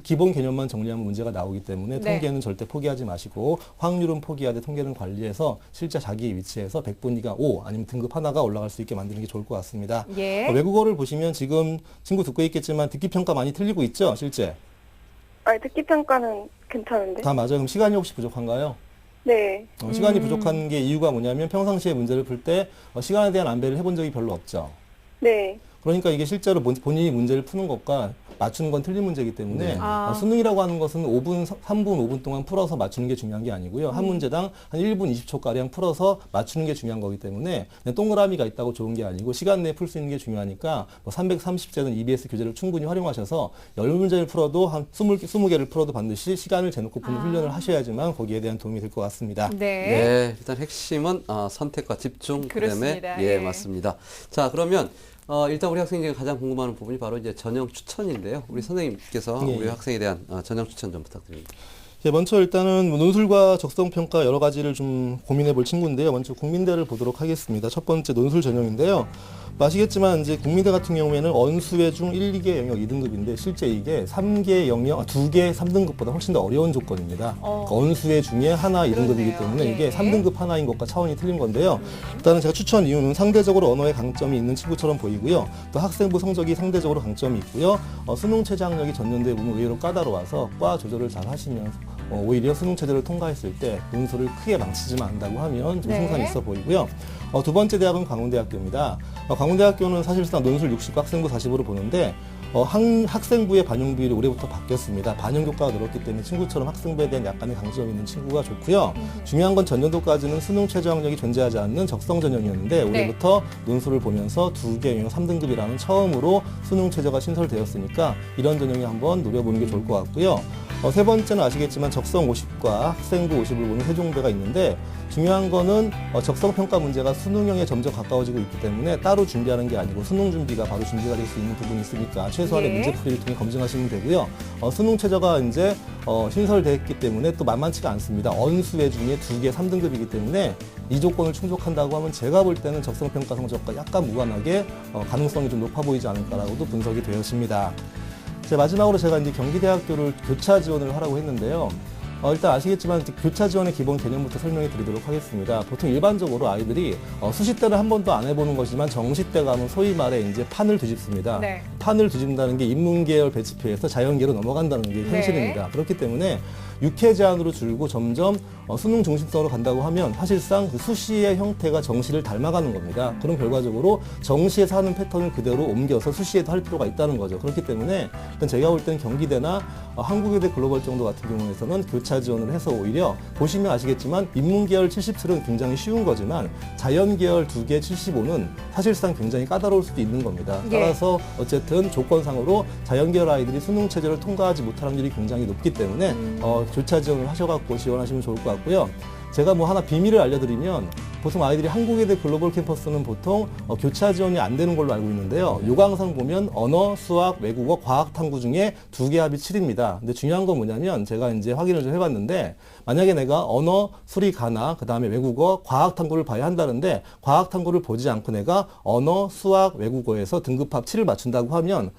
기본 개념만 정리하면 문제가 나오기 때문에 네. 통계는 절대 포기하지 마시고 확률은 포기하되 통계는 관리해서 실제 자기 위치에서 100분위가 5 아니면 등급 하나가 올라갈 수 있게 만드는 게 좋을 것 같습니다. 예. 외국어를 보시면 지금 친구 듣고 있겠지만 듣기 평가 많이 틀리고 있죠, 실제? 듣기 평가는 괜찮은데. 다 맞아요. 그럼 시간이 혹시 부족한가요? 네. 시간이 부족한 게 이유가 뭐냐면 평상시에 문제를 풀 때 시간에 대한 안배를 해본 적이 별로 없죠. 네. 그러니까 이게 실제로 본인이 문제를 푸는 것과 맞추는 건 틀린 문제이기 때문에 아. 수능이라고 하는 것은 3분, 5분 동안 풀어서 맞추는 게 중요한 게 아니고요. 한 문제당 한 1분 20초가량 풀어서 맞추는 게 중요한 거기 때문에 그냥 동그라미가 있다고 좋은 게 아니고 시간 내에 풀 수 있는 게 중요하니까 330제는 EBS 교재를 충분히 활용하셔서 10문제를 풀어도 한 20개를 풀어도 반드시 시간을 재놓고 푸는 훈련을 하셔야지만 거기에 대한 도움이 될 것 같습니다. 네. 일단 핵심은 선택과 집중, 그렇습니다. 그다음에 예. 맞습니다. 자, 그러면 일단 우리 학생이 가장 궁금한 부분이 바로 이제 전형 추천인데요. 우리 선생님께서 예. 우리 학생에 대한 전형 추천 좀 부탁드립니다. 먼저 일단은 논술과 적성평가 여러 가지를 좀 고민해 볼 친구인데요. 먼저 국민대를 보도록 하겠습니다. 첫 번째 논술 전형인데요. 아시겠지만 이제 국민대 같은 경우에는 언수회 중 1, 2개 영역 2등급인데 실제 이게 3개 영역, 2개 3등급보다 훨씬 더 어려운 조건입니다. 그러니까 언수회 중에 하나 2등급이기 때문에 이게 3등급 하나인 것과 차원이 틀린 건데요. 일단은 제가 추천 이유는 상대적으로 언어에 강점이 있는 친구처럼 보이고요. 또 학생부 성적이 상대적으로 강점이 있고요. 수능 최저 학력이 전년도에 보면 의외로 까다로워서 과 조절을 잘 하시면서 오히려 수능 체제를 통과했을 때 논술을 크게 망치지만 않는다고 하면 좀 승산이 있어 보이고요. 두 번째 대학은 광운대학교입니다. 광운대학교는 사실상 논술 60과 학생부 40으로 보는데 학생부의 반영 비율이 올해부터 바뀌었습니다. 반영 교과가 늘었기 때문에 친구처럼 학생부에 대한 약간의 강점이 있는 친구가 좋고요. 중요한 건 전년도까지는 수능 최저 학력이 존재하지 않는 적성 전형이었는데 올해부터 논술을 보면서 2개 영역 3등급이라는 처음으로 수능 최저가 신설되었으니까 이런 전형이 한번 노려보는 게 좋을 것 같고요. 세 번째는 아시겠지만 적성 50과 학생부 50을 보는 세종대가 있는데 중요한 거는 적성평가 문제가 수능형에 점점 가까워지고 있기 때문에 따로 준비하는 게 아니고 수능 준비가 바로 준비가 될 수 있는 부분이 있으니까 최소한의 문제풀이를 통해 검증하시면 되고요. 수능 최저가 이제 신설됐기 때문에 또 만만치가 않습니다. 언수회 중에 2개 3등급이기 때문에 이 조건을 충족한다고 하면 제가 볼 때는 적성평가 성적과 약간 무관하게 가능성이 좀 높아 보이지 않을까라고도 분석이 되었습니다. 마지막으로 제가 이제 경기대학교를 교차 지원을 하라고 했는데요. 일단 아시겠지만 교차 지원의 기본 개념부터 설명해 드리도록 하겠습니다. 보통 일반적으로 아이들이 수시 때는 한 번도 안 해보는 것이지만 정시 때 가면 소위 말해 이제 판을 뒤집습니다. 네. 판을 뒤집는다는 게 인문계열 배치표에서 자연계로 넘어간다는 게 현실입니다. 그렇기 때문에 6회 제한으로 줄고 점점 수능 중심성으로 간다고 하면 사실상 그 수시의 형태가 정시를 닮아가는 겁니다. 그럼 결과적으로 정시에서 하는 패턴을 그대로 옮겨서 수시에도 할 필요가 있다는 거죠. 그렇기 때문에 일단 제가 볼 때는 경기대나 한국외대 글로벌 정도 같은 경우에서는 교차 지원을 해서 오히려 보시면 아시겠지만 인문계열 77은 굉장히 쉬운 거지만 자연계열 2개 75는 사실상 굉장히 까다로울 수도 있는 겁니다. 따라서 어쨌든 조건상으로 자연계열 아이들이 수능 체제를 통과하지 못할 확률이 굉장히 높기 때문에 교차 지원을 하셔갖고 지원하시면 좋을 것 같고요. 제가 뭐 하나 비밀을 알려드리면 보통 아이들이 한국외대 글로벌 캠퍼스는 보통 교차 지원이 안 되는 걸로 알고 있는데요. 요강상 보면 언어, 수학, 외국어, 과학 탐구 중에 2개 합이 7입니다. 근데 중요한 건 뭐냐면 제가 이제 확인을 좀 해봤는데 만약에 내가 언어, 수리, 가나, 그 다음에 외국어, 과학 탐구를 봐야 한다는데 과학 탐구를 보지 않고 내가 언어, 수학, 외국어에서 등급합 7을 맞춘다고 하면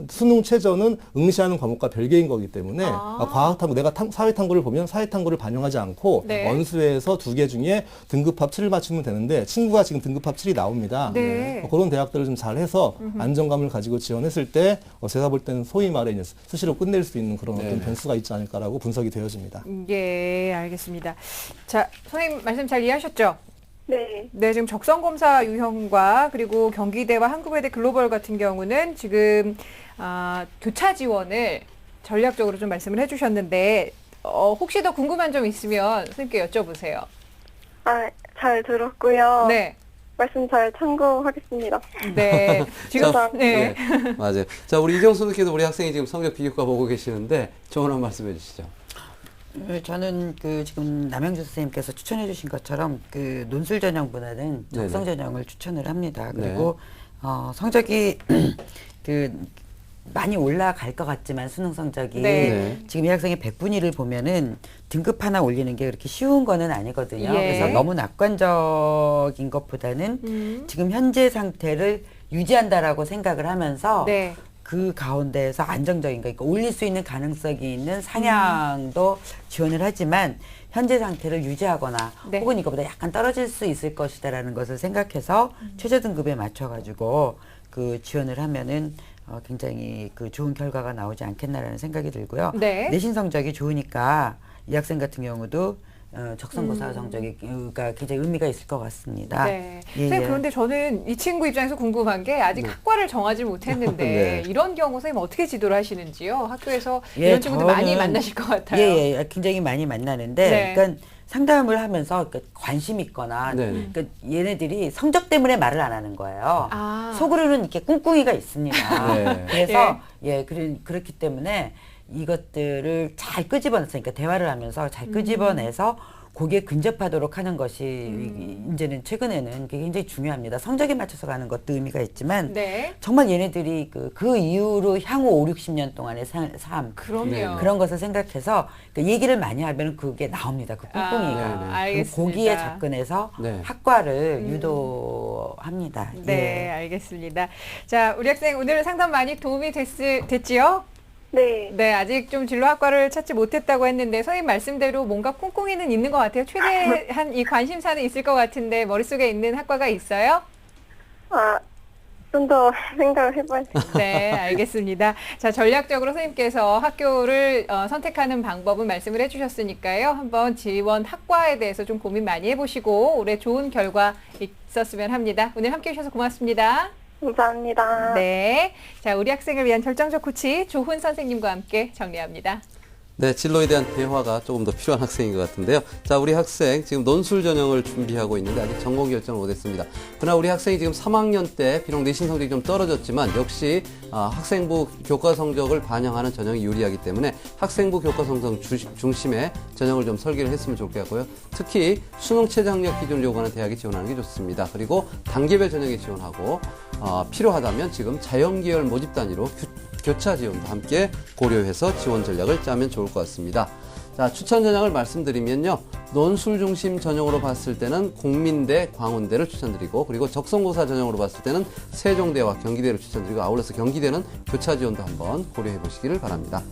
수능 최저는 응시하는 과목과 별개인 거기 때문에 과학 탐구, 내가 사회 탐구를 보면 사회 탐구를 반영하지 않고 언수에서 2개 중에 등급합 7을 맞추면 되는데 친구가 지금 등급합 7이 나옵니다. 그런 대학들을 좀 잘해서 안정감을 가지고 지원했을 때 제가 볼 때는 소위 말해 이제 수시로 끝낼 수 있는 그런 어떤 변수가 있지 않을까라고 분석이 되어집니다. 예, 알겠습니다. 자, 선생님 말씀 잘 이해하셨죠? 네. 네, 지금 적성검사 유형과 그리고 경기대와 한국외대 글로벌 같은 경우는 지금 교차 지원을 전략적으로 좀 말씀을 해주셨는데 혹시 더 궁금한 점 있으면 선생님께 여쭤보세요. 잘 들었고요. 네. 말씀 잘 참고하겠습니다. 네. 지금 네. 맞아요. 자, 우리 이정수 선생님도 우리 학생이 지금 성적 비교과 보고 계시는데 조언 한 말씀 해주시죠. 저는 지금 남영주 선생님께서 추천해 주신 것처럼 논술 전형보다는 적성 전형을 추천을 합니다. 그리고 성적이 많이 올라갈 것 같지만 수능 성적이 지금 이 학생의 100분위를 보면은 등급 하나 올리는 게 그렇게 쉬운 거는 아니거든요. 그래서 너무 낙관적인 것보다는 지금 현재 상태를 유지한다라고 생각을 하면서 그 가운데에서 안정적인 거, 그러니까 올릴 수 있는 가능성이 있는 상향도 지원을 하지만 현재 상태를 유지하거나 혹은 이거보다 약간 떨어질 수 있을 것이다라는 것을 생각해서 최저 등급에 맞춰가지고 지원을 하면은 굉장히 좋은 결과가 나오지 않겠나라는 생각이 들고요. 내신 성적이 좋으니까 이 학생 같은 경우도 적성고사 성적이 굉장히 의미가 있을 것 같습니다. 선생님, 그런데 저는 이 친구 입장에서 궁금한 게 아직 학과를 정하지 못했는데 이런 경우 선생님 어떻게 지도를 하시는지요? 학교에서 이런 친구들 많이 만나실 것 같아요. 굉장히 많이 만나는데 그러니까 상담을 하면서 관심 있거나 그러니까 얘네들이 성적 때문에 말을 안 하는 거예요. 속으로는 이렇게 꿍꿍이가 있습니다. 그래서 그렇기 때문에 이것들을 잘 끄집어내서, 그러니까 대화를 하면서 잘 끄집어내서 거기에 근접하도록 하는 것이 이제는 최근에는 굉장히 중요합니다. 성적에 맞춰서 가는 것도 의미가 있지만 네. 정말 얘네들이 그 이후로 향후 5, 60년 동안의 삶 그럼요. 그런 것을 생각해서 얘기를 많이 하면 그게 나옵니다. 그 꿍꿍이가. 알겠습니다. 거기에 접근해서 네. 학과를 유도합니다. 네, 예. 알겠습니다. 자, 우리 학생 오늘 상담 많이 도움이 됐지요? 네. 네, 아직 좀 진로 학과를 찾지 못했다고 했는데 선생님 말씀대로 뭔가 꿍꿍이는 있는 것 같아요. 최대한 이 관심사는 있을 것 같은데 머릿속에 있는 학과가 있어요? 좀 더 생각을 해봐야 돼요. 네, 알겠습니다. 자, 전략적으로 선생님께서 학교를 선택하는 방법은 말씀을 해주셨으니까요. 한번 지원 학과에 대해서 좀 고민 많이 해보시고 올해 좋은 결과 있었으면 합니다. 오늘 함께해 주셔서 고맙습니다. 감사합니다. 네. 자, 우리 학생을 위한 결정적 코치 조훈 선생님과 함께 정리합니다. 네, 진로에 대한 대화가 조금 더 필요한 학생인 것 같은데요. 자, 우리 학생 지금 논술 전형을 준비하고 있는데 아직 전공 결정을 못했습니다. 그러나 우리 학생이 지금 3학년 때 비록 내신 성적이 좀 떨어졌지만 역시 학생부 교과 성적을 반영하는 전형이 유리하기 때문에 학생부 교과 성적 중심의 전형을 좀 설계를 했으면 좋을 것 같고요. 특히 수능 최저 학력 기준을 요구하는 대학에 지원하는 게 좋습니다. 그리고 단계별 전형에 지원하고 필요하다면 지금 자연계열 모집 단위로 교차 지원도 함께 고려해서 지원 전략을 짜면 좋을 것 같습니다. 자, 추천 전형을 말씀드리면요. 논술 중심 전형으로 봤을 때는 공민대, 광운대를 추천드리고 그리고 적성고사 전형으로 봤을 때는 세종대와 경기대를 추천드리고 아울러서 경기대는 교차 지원도 한번 고려해 보시기를 바랍니다.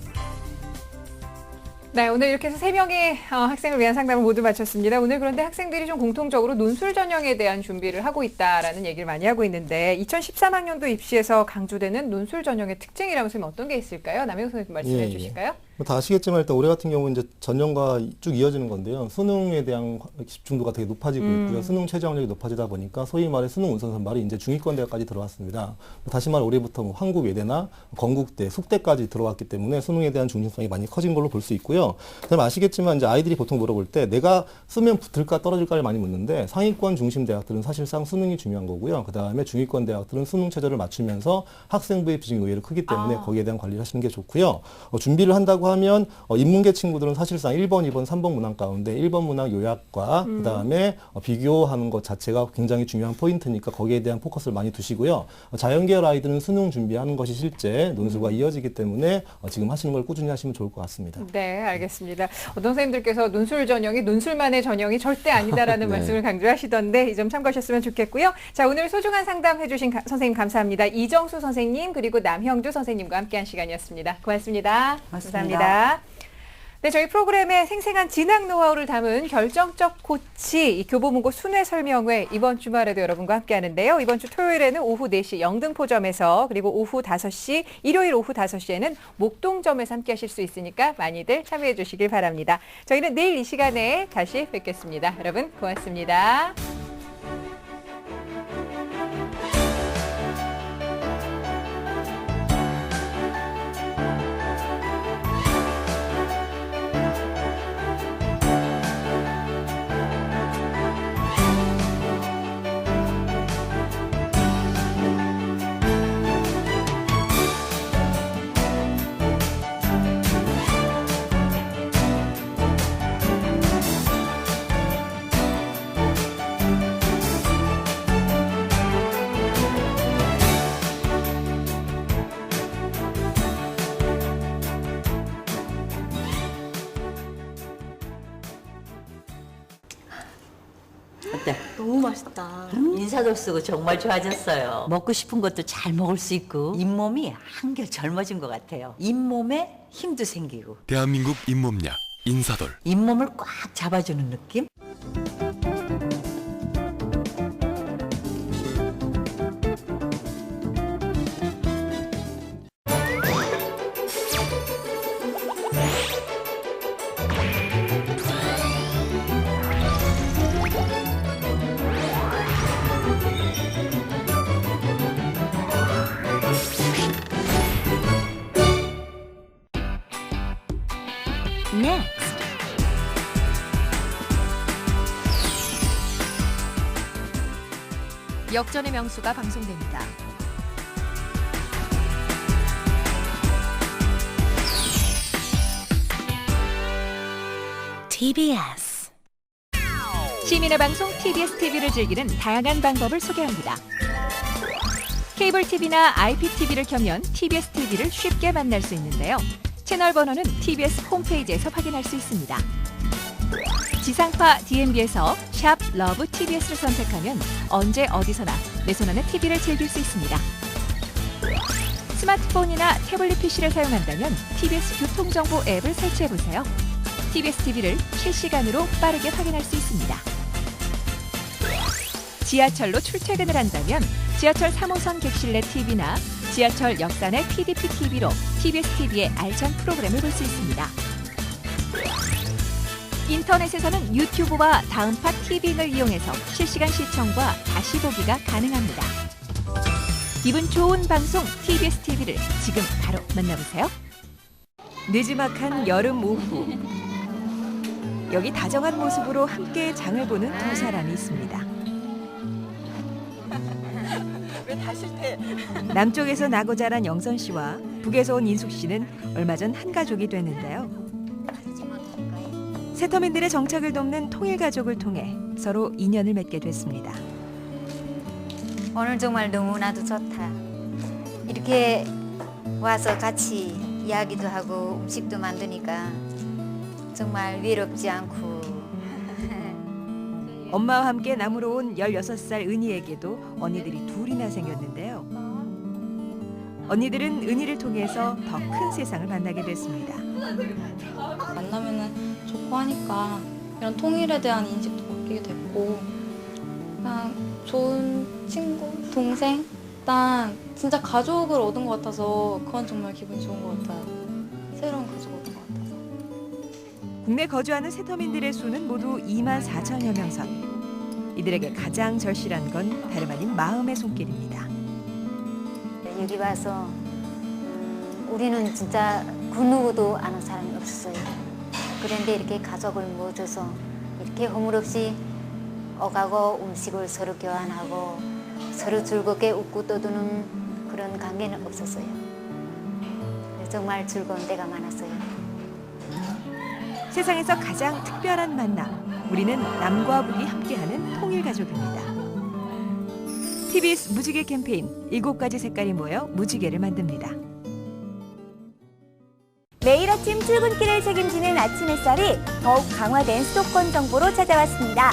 네, 오늘 이렇게 해서 3명의 학생을 위한 상담을 모두 마쳤습니다. 오늘 그런데 학생들이 좀 공통적으로 논술 전형에 대한 준비를 하고 있다라는 얘기를 많이 하고 있는데 2013학년도 입시에서 강조되는 논술 전형의 특징이라면 선생님 어떤 게 있을까요? 남영 선생님 말씀해 주실까요? 다 아시겠지만 일단 올해 같은 경우는 이제 전형과 쭉 이어지는 건데요. 수능에 대한 집중도가 되게 높아지고 있고요. 수능 최저 학력이 높아지다 보니까 소위 말해 수능 우선 선발이 이제 중위권 대학까지 들어왔습니다. 다시 말해 올해부터 한국 외대나 건국대, 숙대까지 들어왔기 때문에 수능에 대한 중심성이 많이 커진 걸로 볼 수 있고요. 그다음에 아시겠지만 이제 아이들이 보통 물어볼 때 내가 쓰면 붙을까 떨어질까를 많이 묻는데 상위권 중심 대학들은 사실상 수능이 중요한 거고요. 그다음에 중위권 대학들은 수능 최저를 맞추면서 학생부의 비중이 의외로 크기 때문에 거기에 대한 관리를 하시는 게 좋고요. 준비를 한다고 하면 인문계 친구들은 사실상 1번, 2번, 3번 문항 가운데 1번 문항 요약과 그다음에 비교하는 것 자체가 굉장히 중요한 포인트니까 거기에 대한 포커스를 많이 두시고요. 자연계열 아이들은 수능 준비하는 것이 실제 논술과 이어지기 때문에 지금 하시는 걸 꾸준히 하시면 좋을 것 같습니다. 네, 알겠습니다. 어떤 선생님들께서 논술 전형이 논술만의 전형이 절대 아니다라는 네. 말씀을 강조하시던데 이 점 참고하셨으면 좋겠고요. 자, 오늘 소중한 상담 해주신 선생님 감사합니다. 이정수 선생님 그리고 남형주 선생님과 함께한 시간이었습니다. 고맙습니다. 고맙습니다. 감사합니다. 네, 저희 프로그램의 생생한 진학 노하우를 담은 결정적 코치 교보문고 순회 설명회 이번 주말에도 여러분과 함께 하는데요. 이번 주 토요일에는 오후 4시 영등포점에서 그리고 오후 5시 일요일 오후 5시에는 목동점에서 함께 하실 수 있으니까 많이들 참여해 주시길 바랍니다. 저희는 내일 이 시간에 다시 뵙겠습니다. 여러분 고맙습니다. 어때? 너무 맛있다. 인사도 쓰고 정말 좋아졌어요. 먹고 싶은 것도 잘 먹을 수 있고 잇몸이 한결 젊어진 것 같아요. 잇몸에 힘도 생기고. 대한민국 잇몸약 인사돌. 잇몸을 꽉 잡아주는 느낌? 역전의 명수가 방송됩니다. TBS. 시민의 방송 TBS TV를 즐기는 다양한 방법을 소개합니다. 케이블 TV나 IPTV를 켜면 TBS TV를 쉽게 만날 수 있는데요. 채널 번호는 TBS 홈페이지에서 확인할 수 있습니다. 지상파 DMB에서 샵 러브 TBS를 선택하면 언제 어디서나 내 손안에 TV를 즐길 수 있습니다. 스마트폰이나 태블릿 PC를 사용한다면 TBS 교통정보 앱을 설치해보세요. TBS TV를 실시간으로 빠르게 확인할 수 있습니다. 지하철로 출퇴근을 한다면 지하철 3호선 객실 내 TV나 지하철 역사 내 PDP TV로 TBS TV의 알찬 프로그램을 볼 수 있습니다. 인터넷에서는 유튜브와 다음파 TV를 이용해서 실시간 시청과 다시 보기가 가능합니다. 기분 좋은 방송 TBS TV를 지금 바로 만나보세요. 느지막한 여름 오후, 여기 다정한 모습으로 함께 장을 보는 두 사람이 있습니다. 남쪽에서 나고 자란 영선 씨와 북에서 온 인숙 씨는 얼마 전 한 가족이 됐는데요. 세터민들의 정착을 돕는 통일 가족을 통해 서로 인연을 맺게 됐습니다. 오늘 정말 너무나도 좋다. 이렇게 와서 같이 이야기도 하고 음식도 만드니까 정말 외롭지 않고. 엄마와 함께 남으로 온 16살 은희에게도 언니들이 둘이나 생겼는데요. 언니들은 은희를 통해서 더 큰 세상을 만나게 됐습니다. 만나면은 좋고 하니까 이런 통일에 대한 인식도 바뀌게 됐고, 그냥 좋은 친구, 동생, 일단 진짜 가족을 얻은 것 같아서 그건 정말 기분이 좋은 것 같아요. 새로운 가족을 얻은 것 같아서. 국내 거주하는 세터민들의 수는 모두 2만 4천여 명 선. 이들에게 가장 절실한 건 다름 아닌 마음의 손길입니다. 여기 와서 우리는 진짜 그 누구도 아는 사람이 없었어요. 그런데 이렇게 가족을 모아줘서 이렇게 허물없이 오가고 음식을 서로 교환하고 서로 즐겁게 웃고 떠드는 그런 관계는 없었어요. 정말 즐거운 때가 많았어요. 세상에서 가장 특별한 만남. 우리는 남과 북이 함께하는 통일가족입니다. TBS 무지개 캠페인 7가지 색깔이 모여 무지개를 만듭니다. 매일 아침 출근길을 책임지는 아침 햇살이 더욱 강화된 수도권 정보로 찾아왔습니다.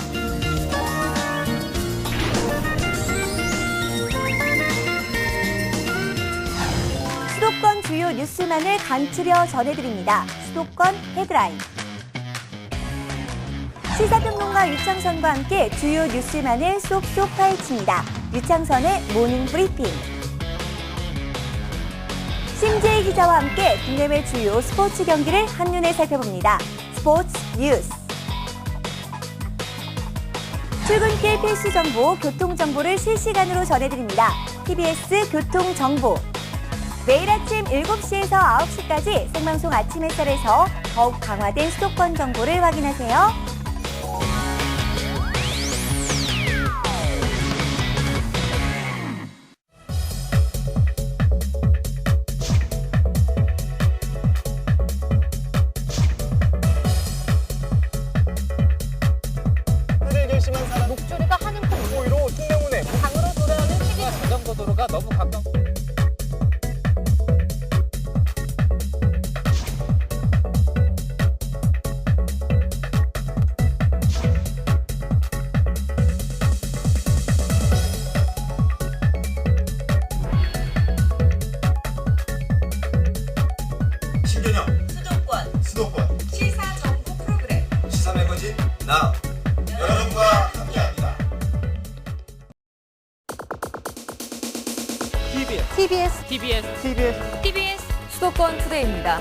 수도권 주요 뉴스만을 간추려 전해드립니다. 수도권 헤드라인. 시사평론가 유창선과 함께 주요 뉴스만을 쏙쏙 파헤칩니다. 유창선의 모닝 브리핑. 심재희 기자와 함께 국내외 주요 스포츠 경기를 한눈에 살펴봅니다. 스포츠 뉴스. 출근길 필수 정보, 교통 정보를 실시간으로 전해드립니다. TBS 교통정보. 매일 아침 7시에서 9시까지 생방송 아침 햇살에서 더욱 강화된 수도권 정보를 확인하세요. 결심한 사람 목줄이가 하는 공보위로 흉내문에 강으로 돌아오는 TBS 자전거 도로가 너무 가까워. 신개념 수도권 시사 정보 프로그램 시사 매거진 나 여러분과 함께합니다. TBS 수도권 투데이입니다.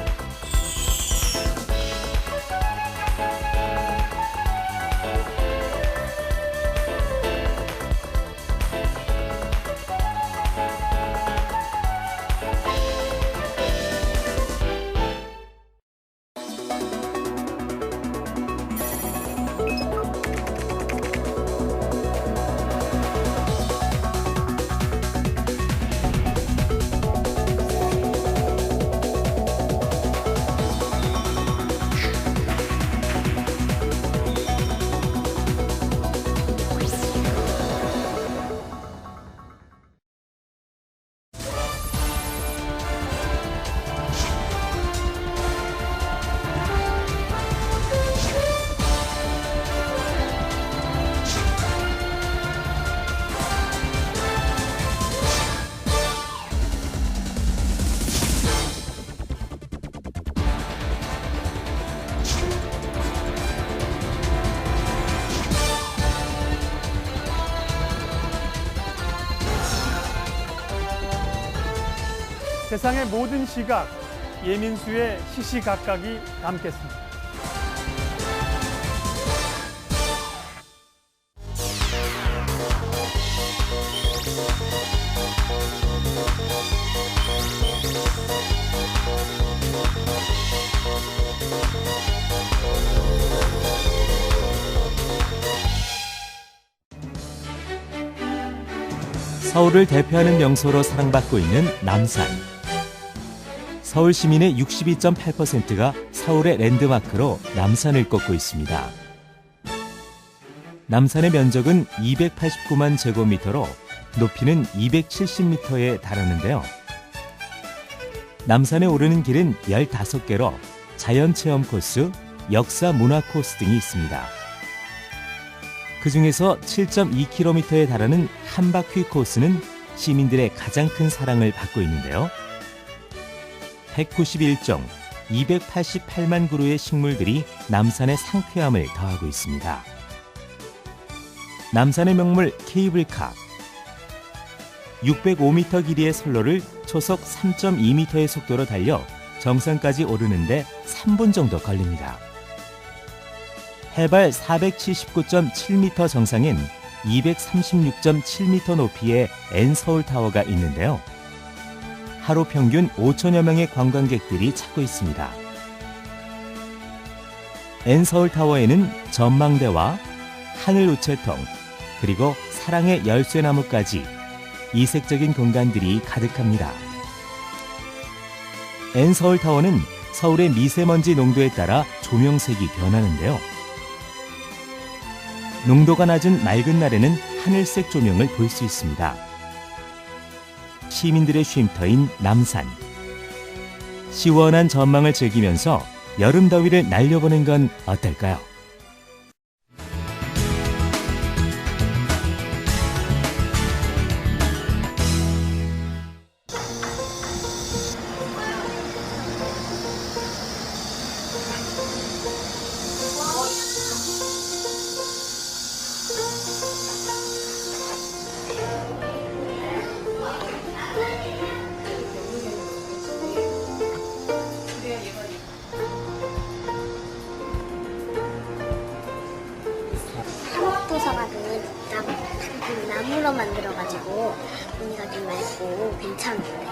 세상의 모든 시각, 예민수의 시시각각이 담겠습니다. 서울을 대표하는 명소로 사랑받고 있는 남산. 서울 시민의 62.8%가 서울의 랜드마크로 남산을 꼽고 있습니다. 남산의 면적은 289만 제곱미터로 높이는 270m에 달하는데요. 남산에 오르는 길은 15개로 자연체험 코스, 역사 문화 코스 등이 있습니다. 그 중에서 7.2km에 달하는 한바퀴 코스는 시민들의 가장 큰 사랑을 받고 있는데요. 191종, 288만 그루의 식물들이 남산의 상쾌함을 더하고 있습니다. 남산의 명물 케이블카. 605m 길이의 선로를 초속 3.2m의 속도로 달려 정상까지 오르는데 3분 정도 걸립니다. 해발 479.7m 정상엔 236.7m 높이의 N서울타워가 있는데요. 하루 평균 5천여 명의 관광객들이 찾고 있습니다. N서울타워에는 전망대와 하늘 우체통, 그리고 사랑의 열쇠나무까지 이색적인 공간들이 가득합니다. N서울타워는 서울의 미세먼지 농도에 따라 조명색이 변하는데요. 농도가 낮은 맑은 날에는 하늘색 조명을 볼 수 있습니다. 시민들의 쉼터인 남산. 시원한 전망을 즐기면서 여름 더위를 날려보는 건 어떨까요? 도서관은 나무로 만들어가지고 무늬가 좀 맑고 괜찮은데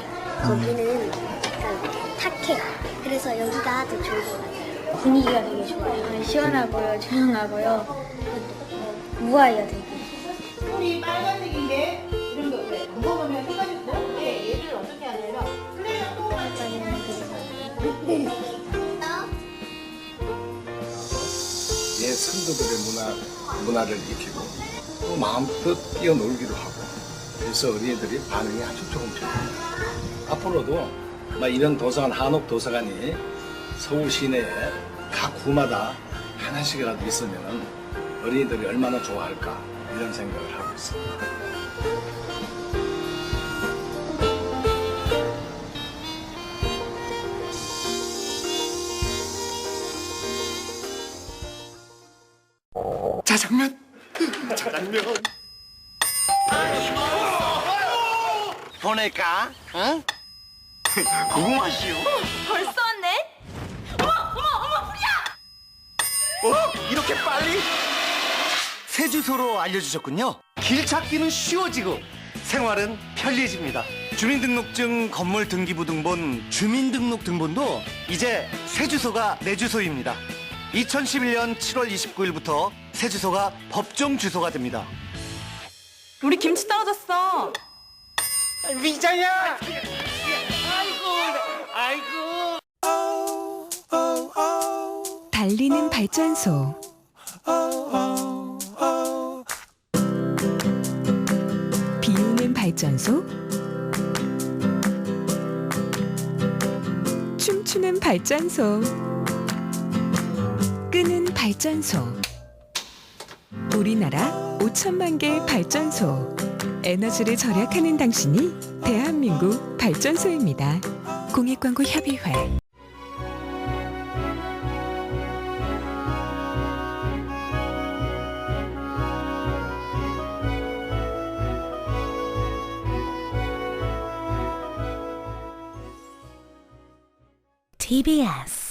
거기는 약간 탁해요. 그래서 여기가 더 좋은 것 같아요. 분위기가 되게 좋아요. 시원하고요, 조용하고요, 우아해요 되게. 꿀이 빨간색인데 이런 거 왜 안 먹으면 해가 지고 얘를 어떻게 하냐면 플레이랑 또 옛 선조들의 문화를 익히고 또 마음껏 뛰어놀기도 하고 그래서 어린이들이 반응이 아주 좋은 편입니다. 앞으로도 이런 도서관, 한옥 도서관이 서울 시내에 각 구마다 하나씩이라도 있으면 어린이들이 얼마나 좋아할까 이런 생각을 하고 있습니다. 짜장면. 보낼까? 응? 궁금하시오? 벌써 왔네? 어머, 불이야! 이렇게 빨리? 새 주소로 알려주셨군요. 길 찾기는 쉬워지고 생활은 편리해집니다. 주민등록증, 건물등기부등본, 주민등록등본도 이제 새 주소가 내 주소입니다. 2011년 7월 29일부터 새 주소가 법정 주소가 됩니다. 우리 김치 떨어졌어. 미자야! 달리는 발전소. 비우는 발전소. 춤추는 발전소. 끄는 발전소. 우리나라 5천만 개의 발전소. 에너지를 절약하는 당신이 대한민국 발전소입니다. 공익광고협의회. TBS